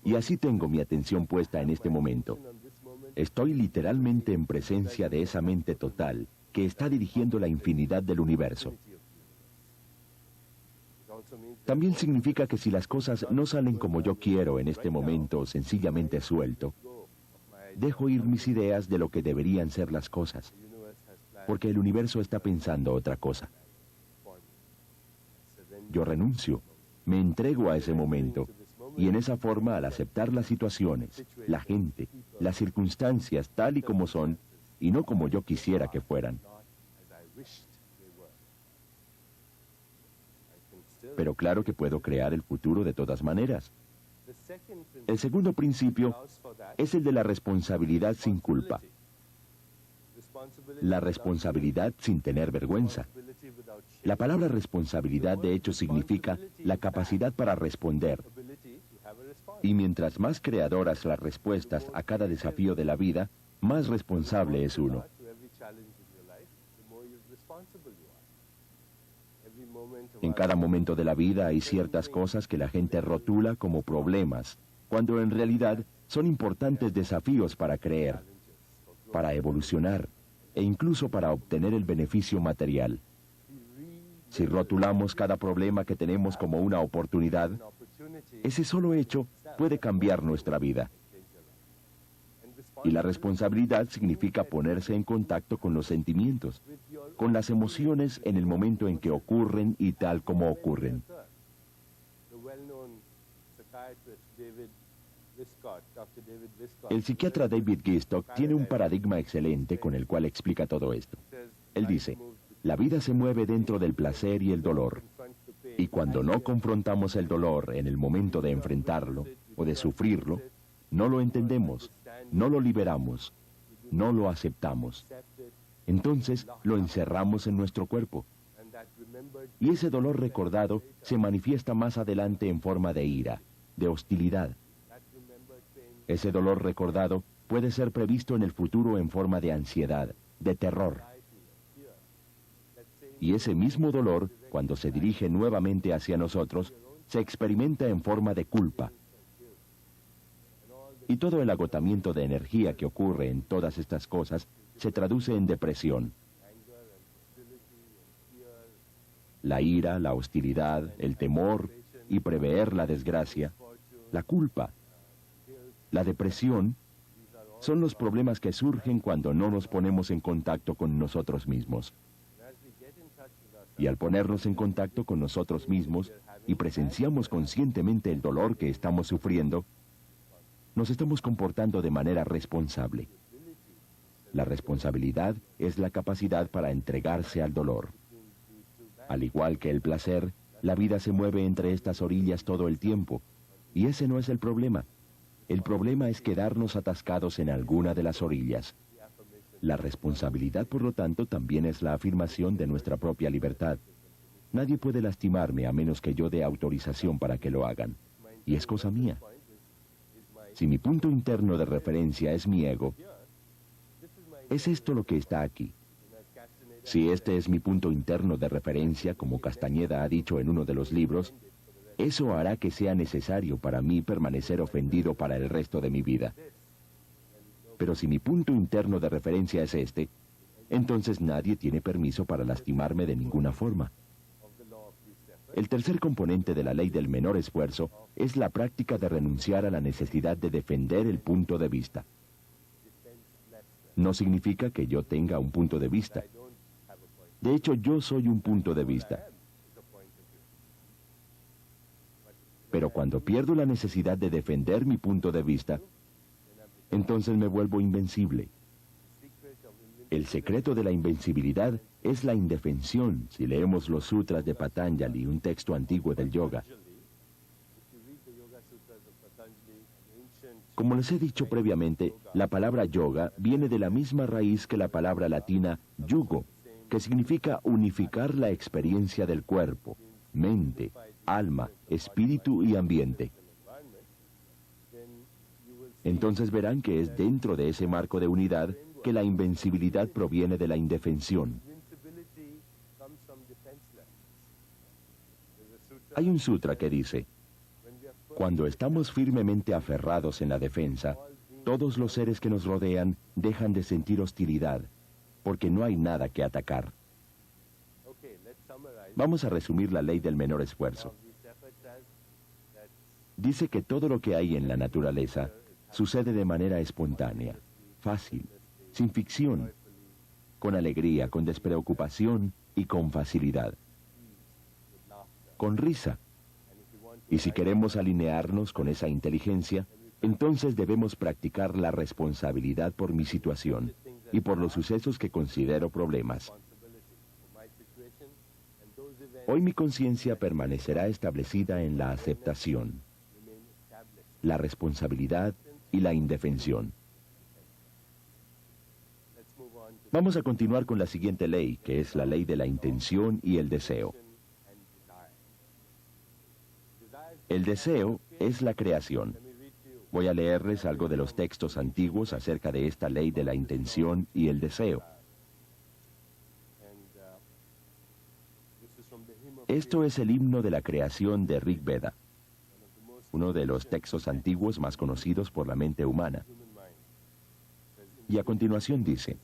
Y así tengo mi atención puesta en este momento. Estoy literalmente en presencia de esa mente total que está dirigiendo la infinidad del universo. También significa que si las cosas no salen como yo quiero en este momento, sencillamente suelto, dejo ir mis ideas de lo que deberían ser las cosas, porque el universo está pensando otra cosa. Yo renuncio, me entrego a ese momento, y en esa forma, al aceptar las situaciones, la gente, las circunstancias tal y como son, y no como yo quisiera que fueran. Pero claro que puedo crear el futuro de todas maneras. El segundo principio es el de la responsabilidad sin culpa. La responsabilidad sin tener vergüenza. La palabra responsabilidad de hecho significa la capacidad para responder. Y mientras más creadoras las respuestas a cada desafío de la vida, más responsable es uno. En cada momento de la vida hay ciertas cosas que la gente rotula como problemas, cuando en realidad son importantes desafíos para creer, para evolucionar e incluso para obtener el beneficio material. Si rotulamos cada problema que tenemos como una oportunidad, ese solo hecho puede cambiar nuestra vida. Y la responsabilidad significa ponerse en contacto con los sentimientos, con las emociones en el momento en que ocurren y tal como ocurren. El psiquiatra David Gistock tiene un paradigma excelente con el cual explica todo esto. Él dice, la vida se mueve dentro del placer y el dolor. Y cuando no confrontamos el dolor en el momento de enfrentarlo o de sufrirlo, no lo entendemos, no lo liberamos, no lo aceptamos. Entonces lo encerramos en nuestro cuerpo. Y ese dolor recordado se manifiesta más adelante en forma de ira, de hostilidad. Ese dolor recordado puede ser previsto en el futuro en forma de ansiedad, de terror. Y ese mismo dolor, cuando se dirige nuevamente hacia nosotros, se experimenta en forma de culpa. Y todo el agotamiento de energía que ocurre en todas estas cosas se traduce en depresión. La ira, la hostilidad, el temor y prever la desgracia, la culpa, la depresión, son los problemas que surgen cuando no nos ponemos en contacto con nosotros mismos. Y al ponernos en contacto con nosotros mismos y presenciamos conscientemente el dolor que estamos sufriendo, nos estamos comportando de manera responsable. La responsabilidad es la capacidad para entregarse al dolor. Al igual que el placer, la vida se mueve entre estas orillas todo el tiempo, y ese no es el problema. El problema es quedarnos atascados en alguna de las orillas. La responsabilidad, por lo tanto, también es la afirmación de nuestra propia libertad. Nadie puede lastimarme a menos que yo dé autorización para que lo hagan. Y es cosa mía. Si mi punto interno de referencia es mi ego, Es esto lo que está aquí. Si este es mi punto interno de referencia, como Castañeda ha dicho en uno de los libros, eso hará que sea necesario para mí permanecer ofendido para el resto de mi vida. Pero si mi punto interno de referencia es este, entonces nadie tiene permiso para lastimarme de ninguna forma. El tercer componente de la ley del menor esfuerzo es la práctica de renunciar a la necesidad de defender el punto de vista. No significa que yo tenga un punto de vista. De hecho, yo soy un punto de vista. Pero cuando pierdo la necesidad de defender mi punto de vista, entonces me vuelvo invencible. El secreto de la invencibilidad es la indefensión, si leemos los sutras de Patanjali, un texto antiguo del yoga. Como les he dicho previamente, la palabra yoga viene de la misma raíz que la palabra latina yugo, que significa unificar la experiencia del cuerpo, mente, alma, espíritu y ambiente. Entonces verán que es dentro de ese marco de unidad que la invencibilidad proviene de la indefensión. Hay un sutra que dice: cuando estamos firmemente aferrados en la defensa, todos los seres que nos rodean dejan de sentir hostilidad, porque no hay nada que atacar. Vamos a resumir la ley del menor esfuerzo. Dice que todo lo que hay en la naturaleza sucede de manera espontánea, fácil, sin ficción, con alegría, con despreocupación y con facilidad. Con risa. Y si queremos alinearnos con esa inteligencia, entonces debemos practicar la responsabilidad por mi situación y por los sucesos que considero problemas. Hoy mi conciencia permanecerá establecida en la aceptación, la responsabilidad y la indefensión. Vamos a continuar con la siguiente ley, que es la ley de la intención y el deseo. El deseo es la creación. Voy a leerles algo de los textos antiguos acerca de esta ley de la intención y el deseo. Esto es el himno de la creación de Rig Veda, uno de los textos antiguos más conocidos por la mente humana. Y a continuación dice: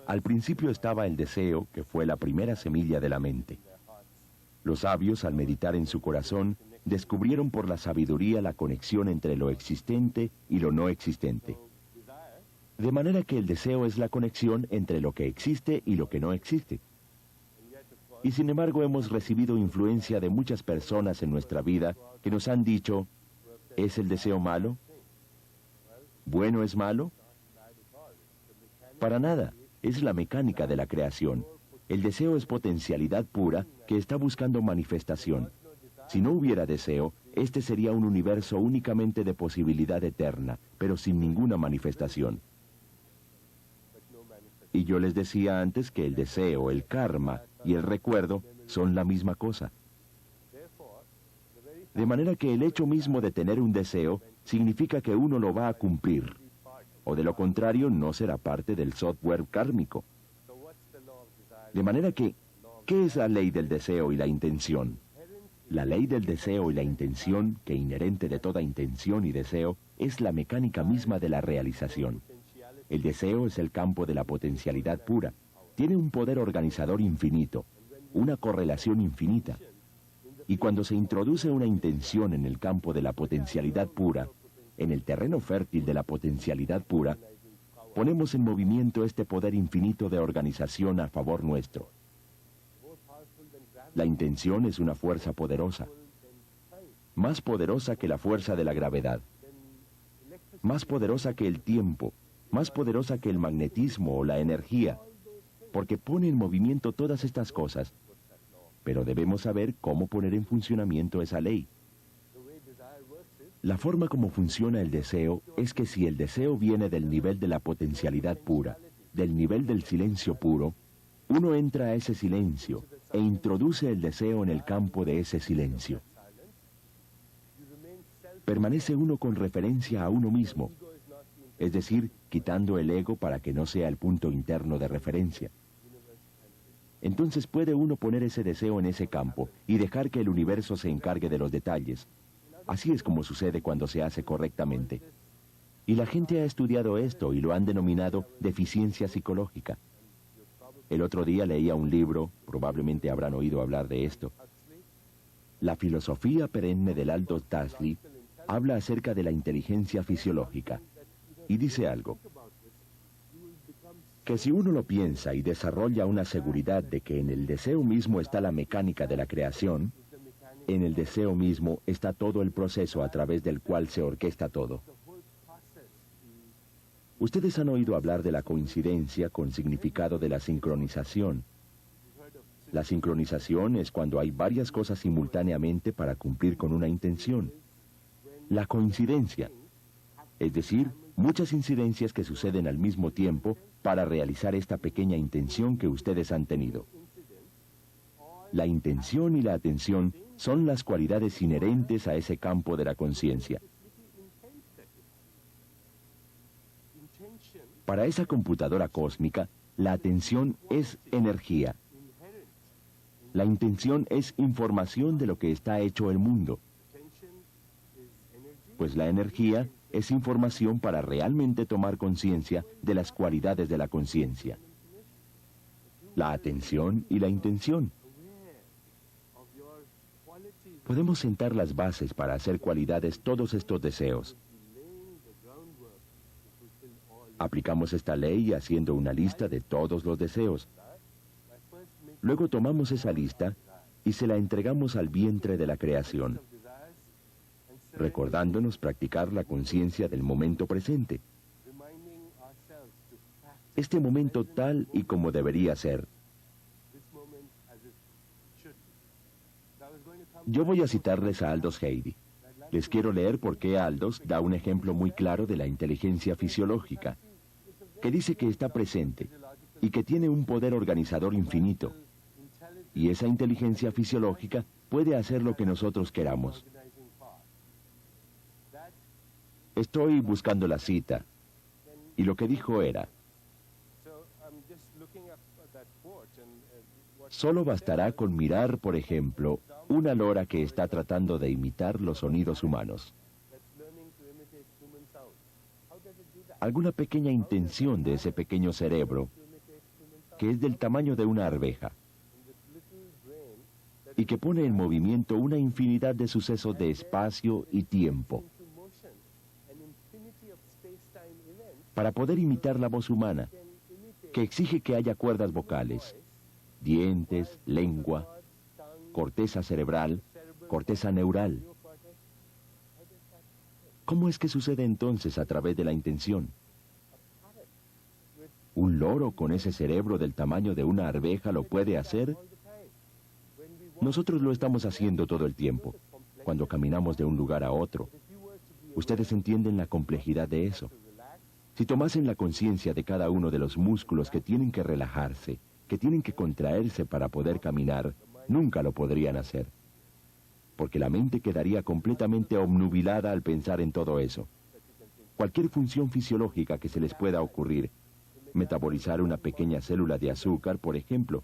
al principio estaba el deseo, que fue la primera semilla de la mente. Los sabios, al meditar en su corazón, descubrieron por la sabiduría la conexión entre lo existente y lo no existente. De manera que el deseo es la conexión entre lo que existe y lo que no existe. Y sin embargo hemos recibido influencia de muchas personas en nuestra vida que nos han dicho: ¿es el deseo malo? ¿Bueno es malo? Para nada, es la mecánica de la creación. El deseo es potencialidad pura que está buscando manifestación. Si no hubiera deseo, este sería un universo únicamente de posibilidad eterna, pero sin ninguna manifestación. Y yo les decía antes que el deseo, el karma y el recuerdo son la misma cosa. De manera que el hecho mismo de tener un deseo significa que uno lo va a cumplir, o de lo contrario no será parte del software kármico. De manera que, ¿qué es la ley del deseo y la intención? La ley del deseo y la intención, que inherente de toda intención y deseo, es la mecánica misma de la realización. El deseo es el campo de la potencialidad pura. Tiene un poder organizador infinito, una correlación infinita. Y cuando se introduce una intención en el campo de la potencialidad pura, en el terreno fértil de la potencialidad pura, ponemos en movimiento este poder infinito de organización a favor nuestro. La intención es una fuerza poderosa, más poderosa que la fuerza de la gravedad, más poderosa que el tiempo, más poderosa que el magnetismo o la energía, porque pone en movimiento todas estas cosas. Pero debemos saber cómo poner en funcionamiento esa ley. La forma como funciona el deseo es que si el deseo viene del nivel de la potencialidad pura, del nivel del silencio puro, uno entra a ese silencio e introduce el deseo en el campo de ese silencio. Permanece uno con referencia a uno mismo. es decir, quitando el ego para que no sea el punto interno de referencia. Entonces puede uno poner ese deseo en ese campo y dejar que el universo se encargue de los detalles. Así es como sucede cuando se hace correctamente. Y la gente ha estudiado esto y lo han denominado deficiencia psicológica. El otro día leía un libro, probablemente habrán oído hablar de esto. La filosofía perenne del Aldous Huxley habla acerca de la inteligencia fisiológica y dice algo, que si uno lo piensa y desarrolla una seguridad de que en el deseo mismo está la mecánica de la creación, en el deseo mismo está todo el proceso a través del cual se orquesta todo. Ustedes han oído hablar de la coincidencia con significado de la sincronización. La sincronización es cuando hay varias cosas simultáneamente para cumplir con una intención. La coincidencia, es decir, muchas incidencias que suceden al mismo tiempo para realizar esta pequeña intención que ustedes han tenido. La intención y la atención son las cualidades inherentes a ese campo de la conciencia. Para esa computadora cósmica, la atención es energía. La intención es información de lo que está hecho el mundo. Pues la energía es información para realmente tomar conciencia de las cualidades de la conciencia. La atención y la intención. Podemos sentar las bases para hacer cualidades todos estos deseos. Aplicamos esta ley haciendo una lista de todos los deseos. Luego tomamos esa lista y se la entregamos al vientre de la creación, recordándonos practicar la conciencia del momento presente. Este momento tal y como debería ser. Yo voy a citarles a Aldous Huxley. Les quiero leer por qué Aldous da un ejemplo muy claro de la inteligencia fisiológica, que dice que está presente y que tiene un poder organizador infinito. Y esa inteligencia fisiológica puede hacer lo que nosotros queramos. Estoy buscando la cita, y lo que dijo era, solo bastará con mirar, por ejemplo, una lora que está tratando de imitar los sonidos humanos. Alguna pequeña intención de ese pequeño cerebro, que es del tamaño de una arveja, y que pone en movimiento una infinidad de sucesos de espacio y tiempo, para poder imitar la voz humana, que exige que haya cuerdas vocales, dientes, lengua, corteza cerebral, corteza neural. ¿Cómo es que sucede entonces a través de la intención? ¿Un loro con ese cerebro del tamaño de una arveja lo puede hacer? Nosotros lo estamos haciendo todo el tiempo, cuando caminamos de un lugar a otro. Ustedes entienden la complejidad de eso. Si tomasen la conciencia de cada uno de los músculos que tienen que relajarse, que tienen que contraerse para poder caminar, nunca lo podrían hacer. Porque la mente quedaría completamente obnubilada al pensar en todo eso. Cualquier función fisiológica que se les pueda ocurrir, metabolizar una pequeña célula de azúcar, por ejemplo.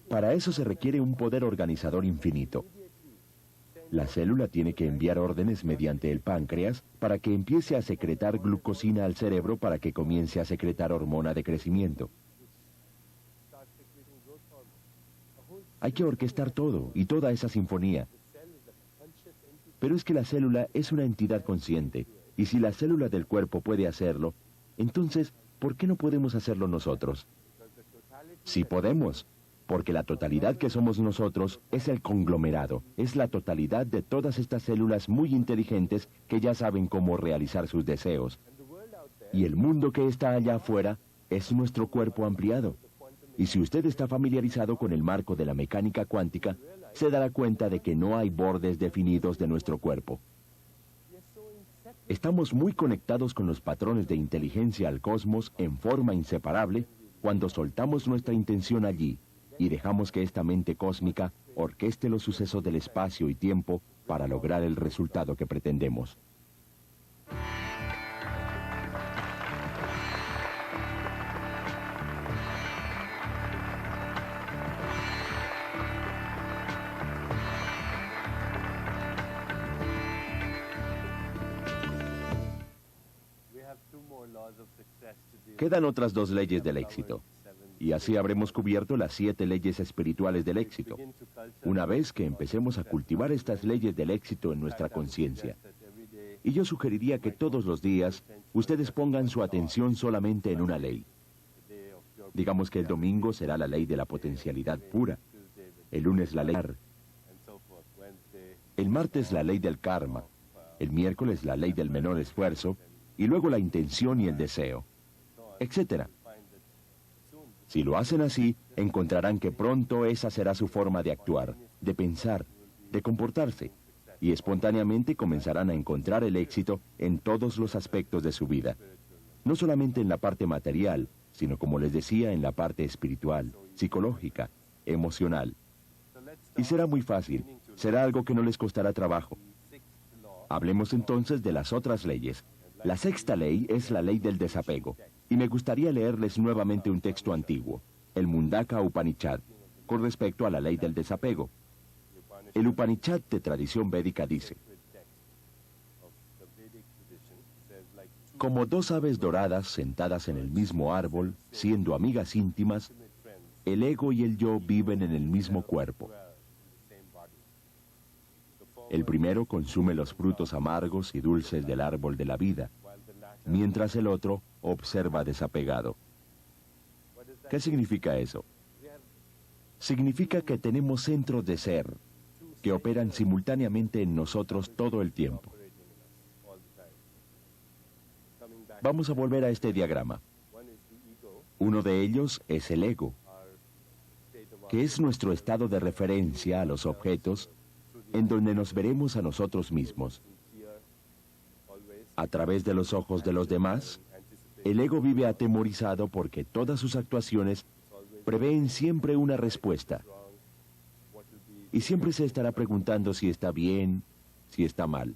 Para eso se requiere un poder organizador infinito. La célula tiene que enviar órdenes mediante el páncreas para que empiece a secretar glucosina al cerebro para que comience a secretar hormona de crecimiento. Hay que orquestar todo y toda esa sinfonía. Pero es que la célula es una entidad consciente, y si la célula del cuerpo puede hacerlo, entonces, ¿por qué no podemos hacerlo nosotros? Sí podemos, porque la totalidad que somos nosotros es el conglomerado, es la totalidad de todas estas células muy inteligentes que ya saben cómo realizar sus deseos. Y el mundo que está allá afuera es nuestro cuerpo ampliado. Y si usted está familiarizado con el marco de la mecánica cuántica, se dará cuenta de que no hay bordes definidos de nuestro cuerpo. Estamos muy conectados con los patrones de inteligencia al cosmos en forma inseparable cuando soltamos nuestra intención allí y dejamos que esta mente cósmica orqueste los sucesos del espacio y tiempo para lograr el resultado que pretendemos. Quedan otras 2 leyes del éxito. Y así habremos cubierto las 7 leyes espirituales del éxito. Una vez que empecemos a cultivar estas leyes del éxito en nuestra conciencia. Y yo sugeriría que todos los días ustedes pongan su atención solamente en una ley. Digamos que el domingo será la ley de la potencialidad pura. El lunes la ley. El martes la ley del karma. El miércoles la ley del menor esfuerzo. Y luego la intención y el deseo. Etcétera. Si lo hacen así, encontrarán que pronto esa será su forma de actuar, de pensar, de comportarse, y espontáneamente comenzarán a encontrar el éxito en todos los aspectos de su vida. No solamente en la parte material, sino como les decía, en la parte espiritual, psicológica, emocional. Y será muy fácil, será algo que no les costará trabajo. Hablemos entonces de las otras leyes. La 6ª ley es la ley del desapego. Y me gustaría leerles nuevamente un texto antiguo, el Mundaka Upanishad, con respecto a la ley del desapego. El Upanishad de tradición védica dice: como 2 aves doradas sentadas en el mismo árbol, siendo amigas íntimas, el ego y el yo viven en el mismo cuerpo. El primero consume los frutos amargos y dulces del árbol de la vida, mientras el otro observa desapegado. ¿Qué significa eso? Significa que tenemos centros de ser que operan simultáneamente en nosotros todo el tiempo. Vamos a volver a este diagrama. Uno de ellos es el ego, que es nuestro estado de referencia a los objetos en donde nos veremos a nosotros mismos. A través de los ojos de los demás, el ego vive atemorizado porque todas sus actuaciones prevén siempre una respuesta. Y siempre se estará preguntando si está bien, si está mal.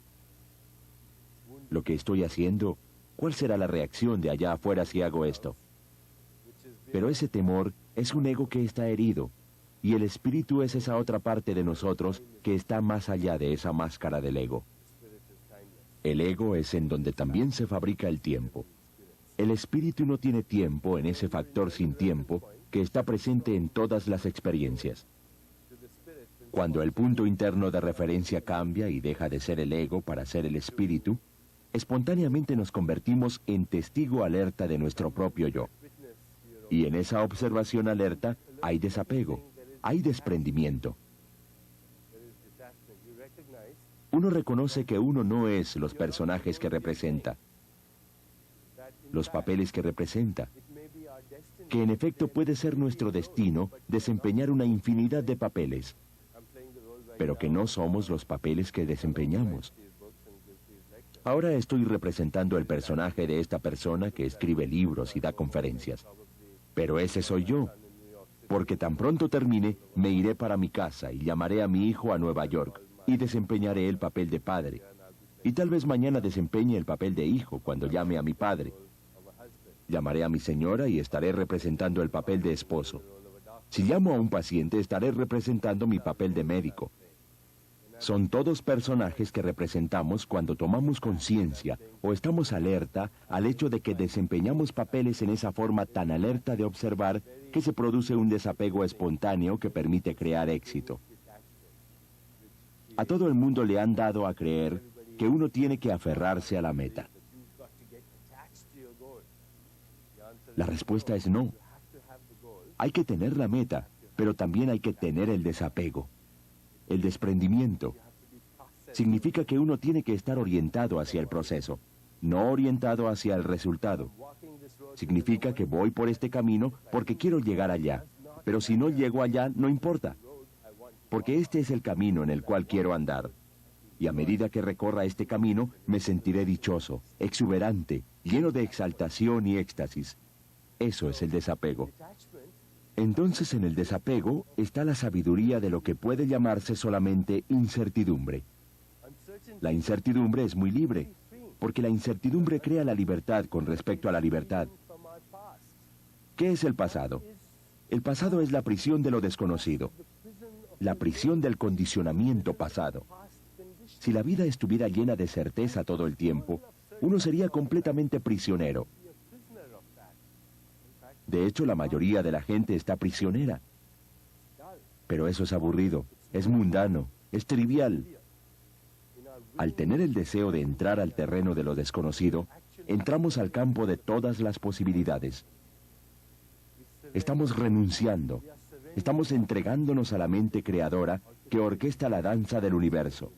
Lo que estoy haciendo, ¿cuál será la reacción de allá afuera si hago esto? Pero ese temor es un ego que está herido, y el espíritu es esa otra parte de nosotros que está más allá de esa máscara del ego. El ego es en donde también se fabrica el tiempo. El espíritu no tiene tiempo en ese factor sin tiempo que está presente en todas las experiencias. Cuando el punto interno de referencia cambia y deja de ser el ego para ser el espíritu, espontáneamente nos convertimos en testigo alerta de nuestro propio yo. Y en esa observación alerta hay desapego, hay desprendimiento. Uno reconoce que uno no es los personajes que representa, los papeles que representa, que en efecto puede ser nuestro destino desempeñar una infinidad de papeles, pero que no somos los papeles que desempeñamos. Ahora estoy representando el personaje de esta persona que escribe libros y da conferencias, pero ese soy yo, porque tan pronto termine, me iré para mi casa y llamaré a mi hijo a Nueva York y desempeñaré el papel de padre. Y tal vez mañana desempeñe el papel de hijo cuando llame a mi padre. Llamaré a mi señora y estaré representando el papel de esposo. Si llamo a un paciente, estaré representando mi papel de médico. Son todos personajes que representamos cuando tomamos conciencia o estamos alerta al hecho de que desempeñamos papeles en esa forma tan alerta de observar que se produce un desapego espontáneo que permite crear éxito. A todo el mundo le han dado a creer que uno tiene que aferrarse a la meta. La respuesta es no. Hay que tener la meta, pero también hay que tener el desapego. El desprendimiento significa que uno tiene que estar orientado hacia el proceso, no orientado hacia el resultado. Significa que voy por este camino porque quiero llegar allá, pero si no llego allá, no importa, porque este es el camino en el cual quiero andar. Y a medida que recorra este camino, me sentiré dichoso, exuberante, lleno de exaltación y éxtasis. Eso es el desapego. Entonces, en el desapego está la sabiduría de lo que puede llamarse solamente incertidumbre. La incertidumbre es muy libre, porque la incertidumbre crea la libertad con respecto a la libertad. ¿Qué es el pasado? El pasado es la prisión de lo desconocido, la prisión del condicionamiento pasado. Si la vida estuviera llena de certeza todo el tiempo, uno sería completamente prisionero, De hecho, la mayoría de la gente está prisionera. Pero eso es aburrido, es mundano, es trivial. Al tener el deseo de entrar al terreno de lo desconocido, entramos al campo de todas las posibilidades. Estamos renunciando, estamos entregándonos a la mente creadora que orquesta la danza del universo.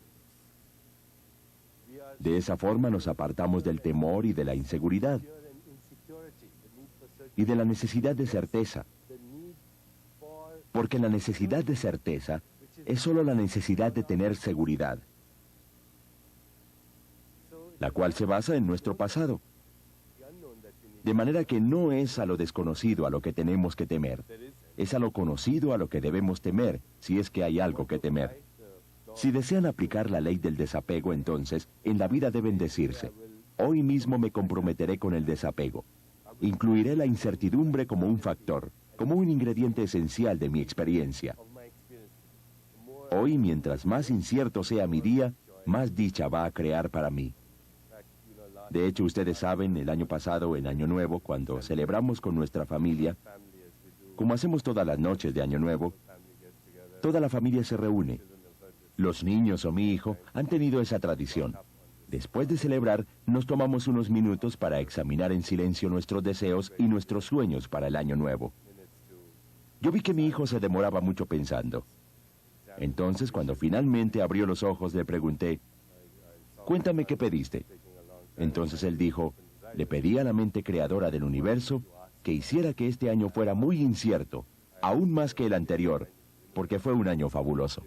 De esa forma nos apartamos del temor y de la inseguridad y de la necesidad de certeza, porque la necesidad de certeza es solo la necesidad de tener seguridad, la cual se basa en nuestro pasado. De manera que no es a lo desconocido a lo que tenemos que temer, es a lo conocido a lo que debemos temer, si es que hay algo que temer. Si desean aplicar la ley del desapego, entonces, en la vida deben decirse, hoy mismo me comprometeré con el desapego. Incluiré la incertidumbre como un factor, como un ingrediente esencial de mi experiencia. Hoy, mientras más incierto sea mi día, más dicha va a crear para mí. De hecho, ustedes saben, el año pasado, en Año Nuevo, cuando celebramos con nuestra familia, como hacemos todas las noches de Año Nuevo, toda la familia se reúne. Los niños o mi hijo han tenido esa tradición. Después de celebrar, nos tomamos unos minutos para examinar en silencio nuestros deseos y nuestros sueños para el Año Nuevo. Yo vi que mi hijo se demoraba mucho pensando. Entonces, cuando finalmente abrió los ojos, le pregunté, «Cuéntame qué pediste». Entonces él dijo, «Le pedí a la mente creadora del universo que hiciera que este año fuera muy incierto, aún más que el anterior, porque fue un año fabuloso».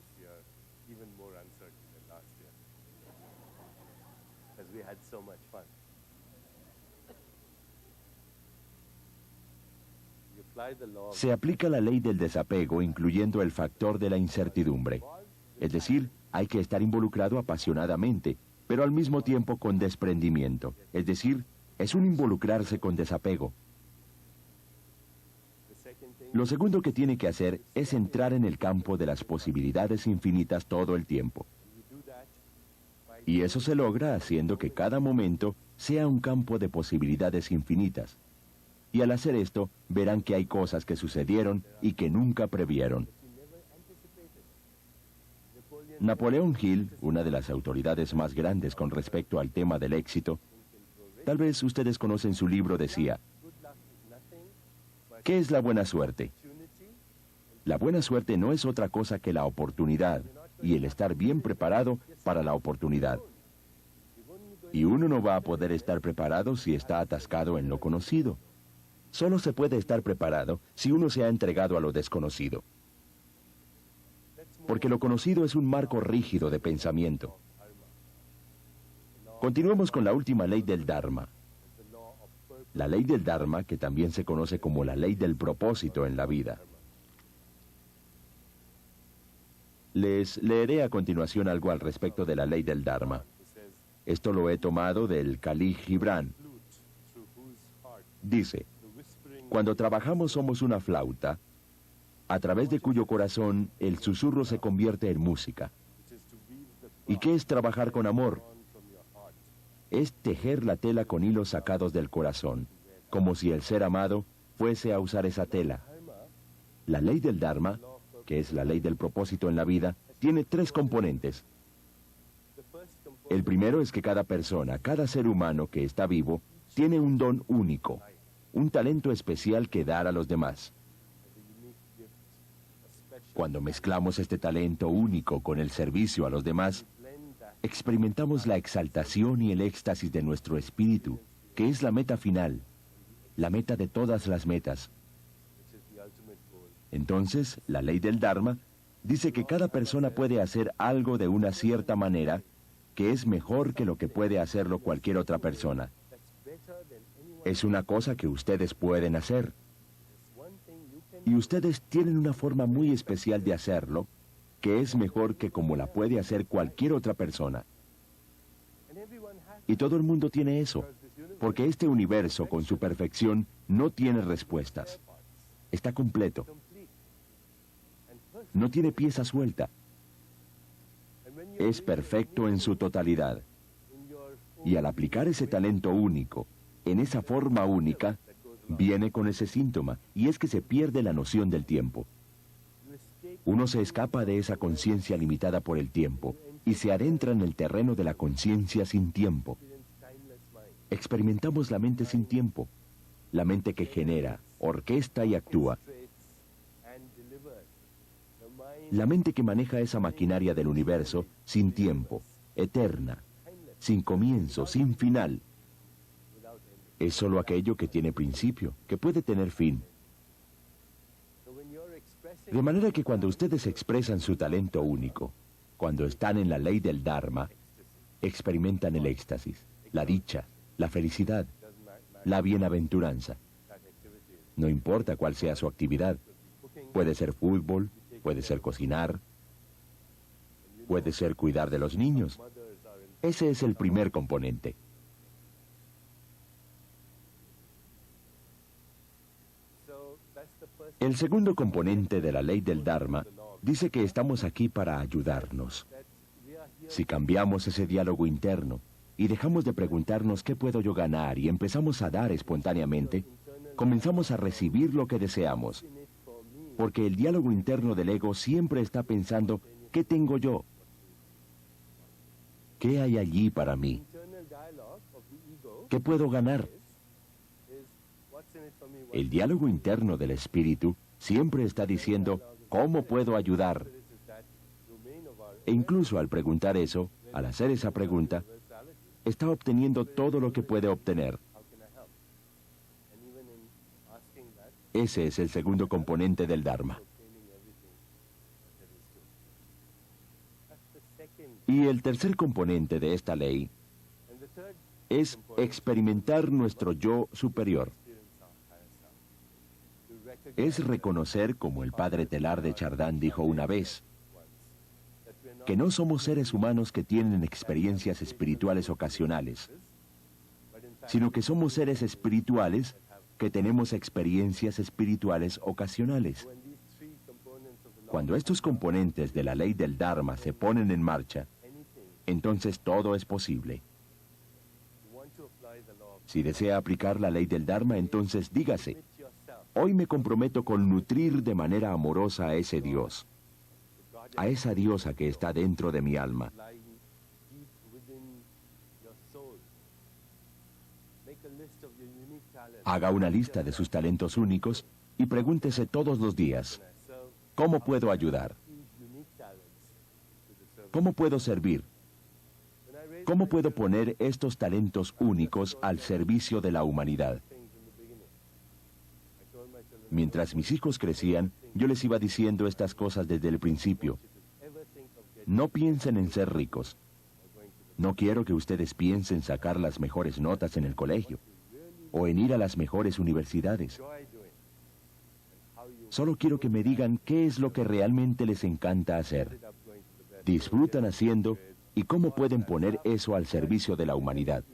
Se aplica la ley del desapego, incluyendo el factor de la incertidumbre. Es decir, hay que estar involucrado apasionadamente, pero al mismo tiempo con desprendimiento. Es decir, es un involucrarse con desapego. Lo segundo que tiene que hacer es entrar en el campo de las posibilidades infinitas todo el tiempo. Y eso se logra haciendo que cada momento sea un campo de posibilidades infinitas. Y al hacer esto, verán que hay cosas que sucedieron y que nunca previeron. Napoleón Hill, una de las autoridades más grandes con respecto al tema del éxito, tal vez ustedes conocen su libro, decía, ¿qué es la buena suerte? La buena suerte no es otra cosa que la oportunidad y el estar bien preparado para la oportunidad. Y uno no va a poder estar preparado si está atascado en lo conocido. Solo se puede estar preparado si uno se ha entregado a lo desconocido. Porque lo conocido es un marco rígido de pensamiento. Continuemos con la última ley del Dharma. La ley del Dharma, que también se conoce como la ley del propósito en la vida. Les leeré a continuación algo al respecto de la ley del Dharma. Esto lo he tomado del Khalil Gibran. Dice, cuando trabajamos somos una flauta, a través de cuyo corazón el susurro se convierte en música. ¿Y qué es trabajar con amor? Es tejer la tela con hilos sacados del corazón, como si el ser amado fuese a usar esa tela. La ley del Dharma, que es la ley del propósito en la vida, tiene 3 componentes. El primero es que cada persona, cada ser humano que está vivo, tiene un don único, un talento especial que dar a los demás. Cuando mezclamos este talento único con el servicio a los demás, experimentamos la exaltación y el éxtasis de nuestro espíritu, que es la meta final, la meta de todas las metas. Entonces, la ley del Dharma dice que cada persona puede hacer algo de una cierta manera que es mejor que lo que puede hacerlo cualquier otra persona. Es una cosa que ustedes pueden hacer. Y ustedes tienen una forma muy especial de hacerlo, que es mejor que como la puede hacer cualquier otra persona. Y todo el mundo tiene eso, porque este universo con su perfección no tiene respuestas. Está completo. No tiene pieza suelta. Es perfecto en su totalidad. Y al aplicar ese talento único, en esa forma única, viene con ese síntoma, y es que se pierde la noción del tiempo. Uno se escapa de esa conciencia limitada por el tiempo y se adentra en el terreno de la conciencia sin tiempo. Experimentamos la mente sin tiempo, la mente que genera, orquesta y actúa. La mente que maneja esa maquinaria del universo sin tiempo, eterna, sin comienzo, sin final. Es solo aquello que tiene principio, que puede tener fin. De manera que cuando ustedes expresan su talento único, cuando están en la ley del Dharma, experimentan el éxtasis, la dicha, la felicidad, la bienaventuranza. No importa cuál sea su actividad. Puede ser fútbol, puede ser cocinar, puede ser cuidar de los niños. Ese es el primer componente. El segundo componente de la ley del Dharma dice que estamos aquí para ayudarnos. Si cambiamos ese diálogo interno y dejamos de preguntarnos qué puedo yo ganar y empezamos a dar espontáneamente, comenzamos a recibir lo que deseamos. Porque el diálogo interno del ego siempre está pensando, ¿qué tengo yo? ¿Qué hay allí para mí? ¿Qué puedo ganar? El diálogo interno del espíritu siempre está diciendo, ¿cómo puedo ayudar? E incluso al preguntar eso, al hacer esa pregunta, está obteniendo todo lo que puede obtener. Ese es el segundo componente del Dharma. Y el tercer componente de esta ley es experimentar nuestro yo superior. Es reconocer, como el padre Teilhard de Chardin dijo una vez, que no somos seres humanos que tienen experiencias espirituales ocasionales, sino que somos seres espirituales que tenemos experiencias espirituales ocasionales. Cuando estos componentes de la ley del Dharma se ponen en marcha, entonces todo es posible. Si desea aplicar la ley del Dharma, entonces dígase, hoy me comprometo con nutrir de manera amorosa a ese Dios, a esa diosa que está dentro de mi alma. Haga una lista de sus talentos únicos y pregúntese todos los días, ¿cómo puedo ayudar? ¿Cómo puedo servir? ¿Cómo puedo poner estos talentos únicos al servicio de la humanidad? Mientras mis hijos crecían, yo les iba diciendo estas cosas desde el principio. No piensen en ser ricos. No quiero que ustedes piensen sacar las mejores notas en el colegio o en ir a las mejores universidades. Solo quiero que me digan qué es lo que realmente les encanta hacer. Disfrutan haciendo y cómo pueden poner eso al servicio de la humanidad.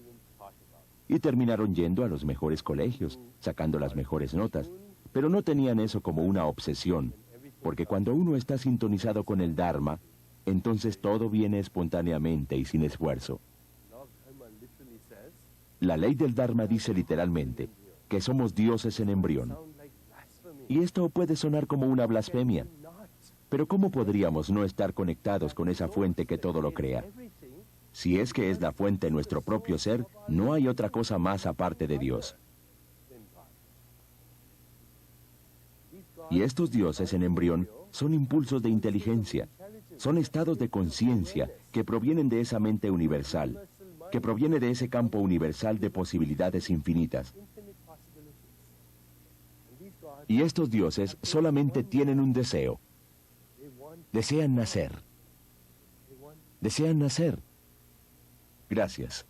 Y terminaron yendo a los mejores colegios, sacando las mejores notas, pero no tenían eso como una obsesión, porque cuando uno está sintonizado con el Dharma, entonces todo viene espontáneamente y sin esfuerzo. La ley del Dharma dice literalmente que somos dioses en embrión. Y esto puede sonar como una blasfemia, pero ¿cómo podríamos no estar conectados con esa fuente que todo lo crea? Si es que es la fuente de nuestro propio ser, no hay otra cosa más aparte de Dios. Y estos dioses en embrión son impulsos de inteligencia, son estados de conciencia que provienen de esa mente universal, que proviene de ese campo universal de posibilidades infinitas. Y estos dioses solamente tienen un deseo. Desean nacer. Desean nacer. Gracias.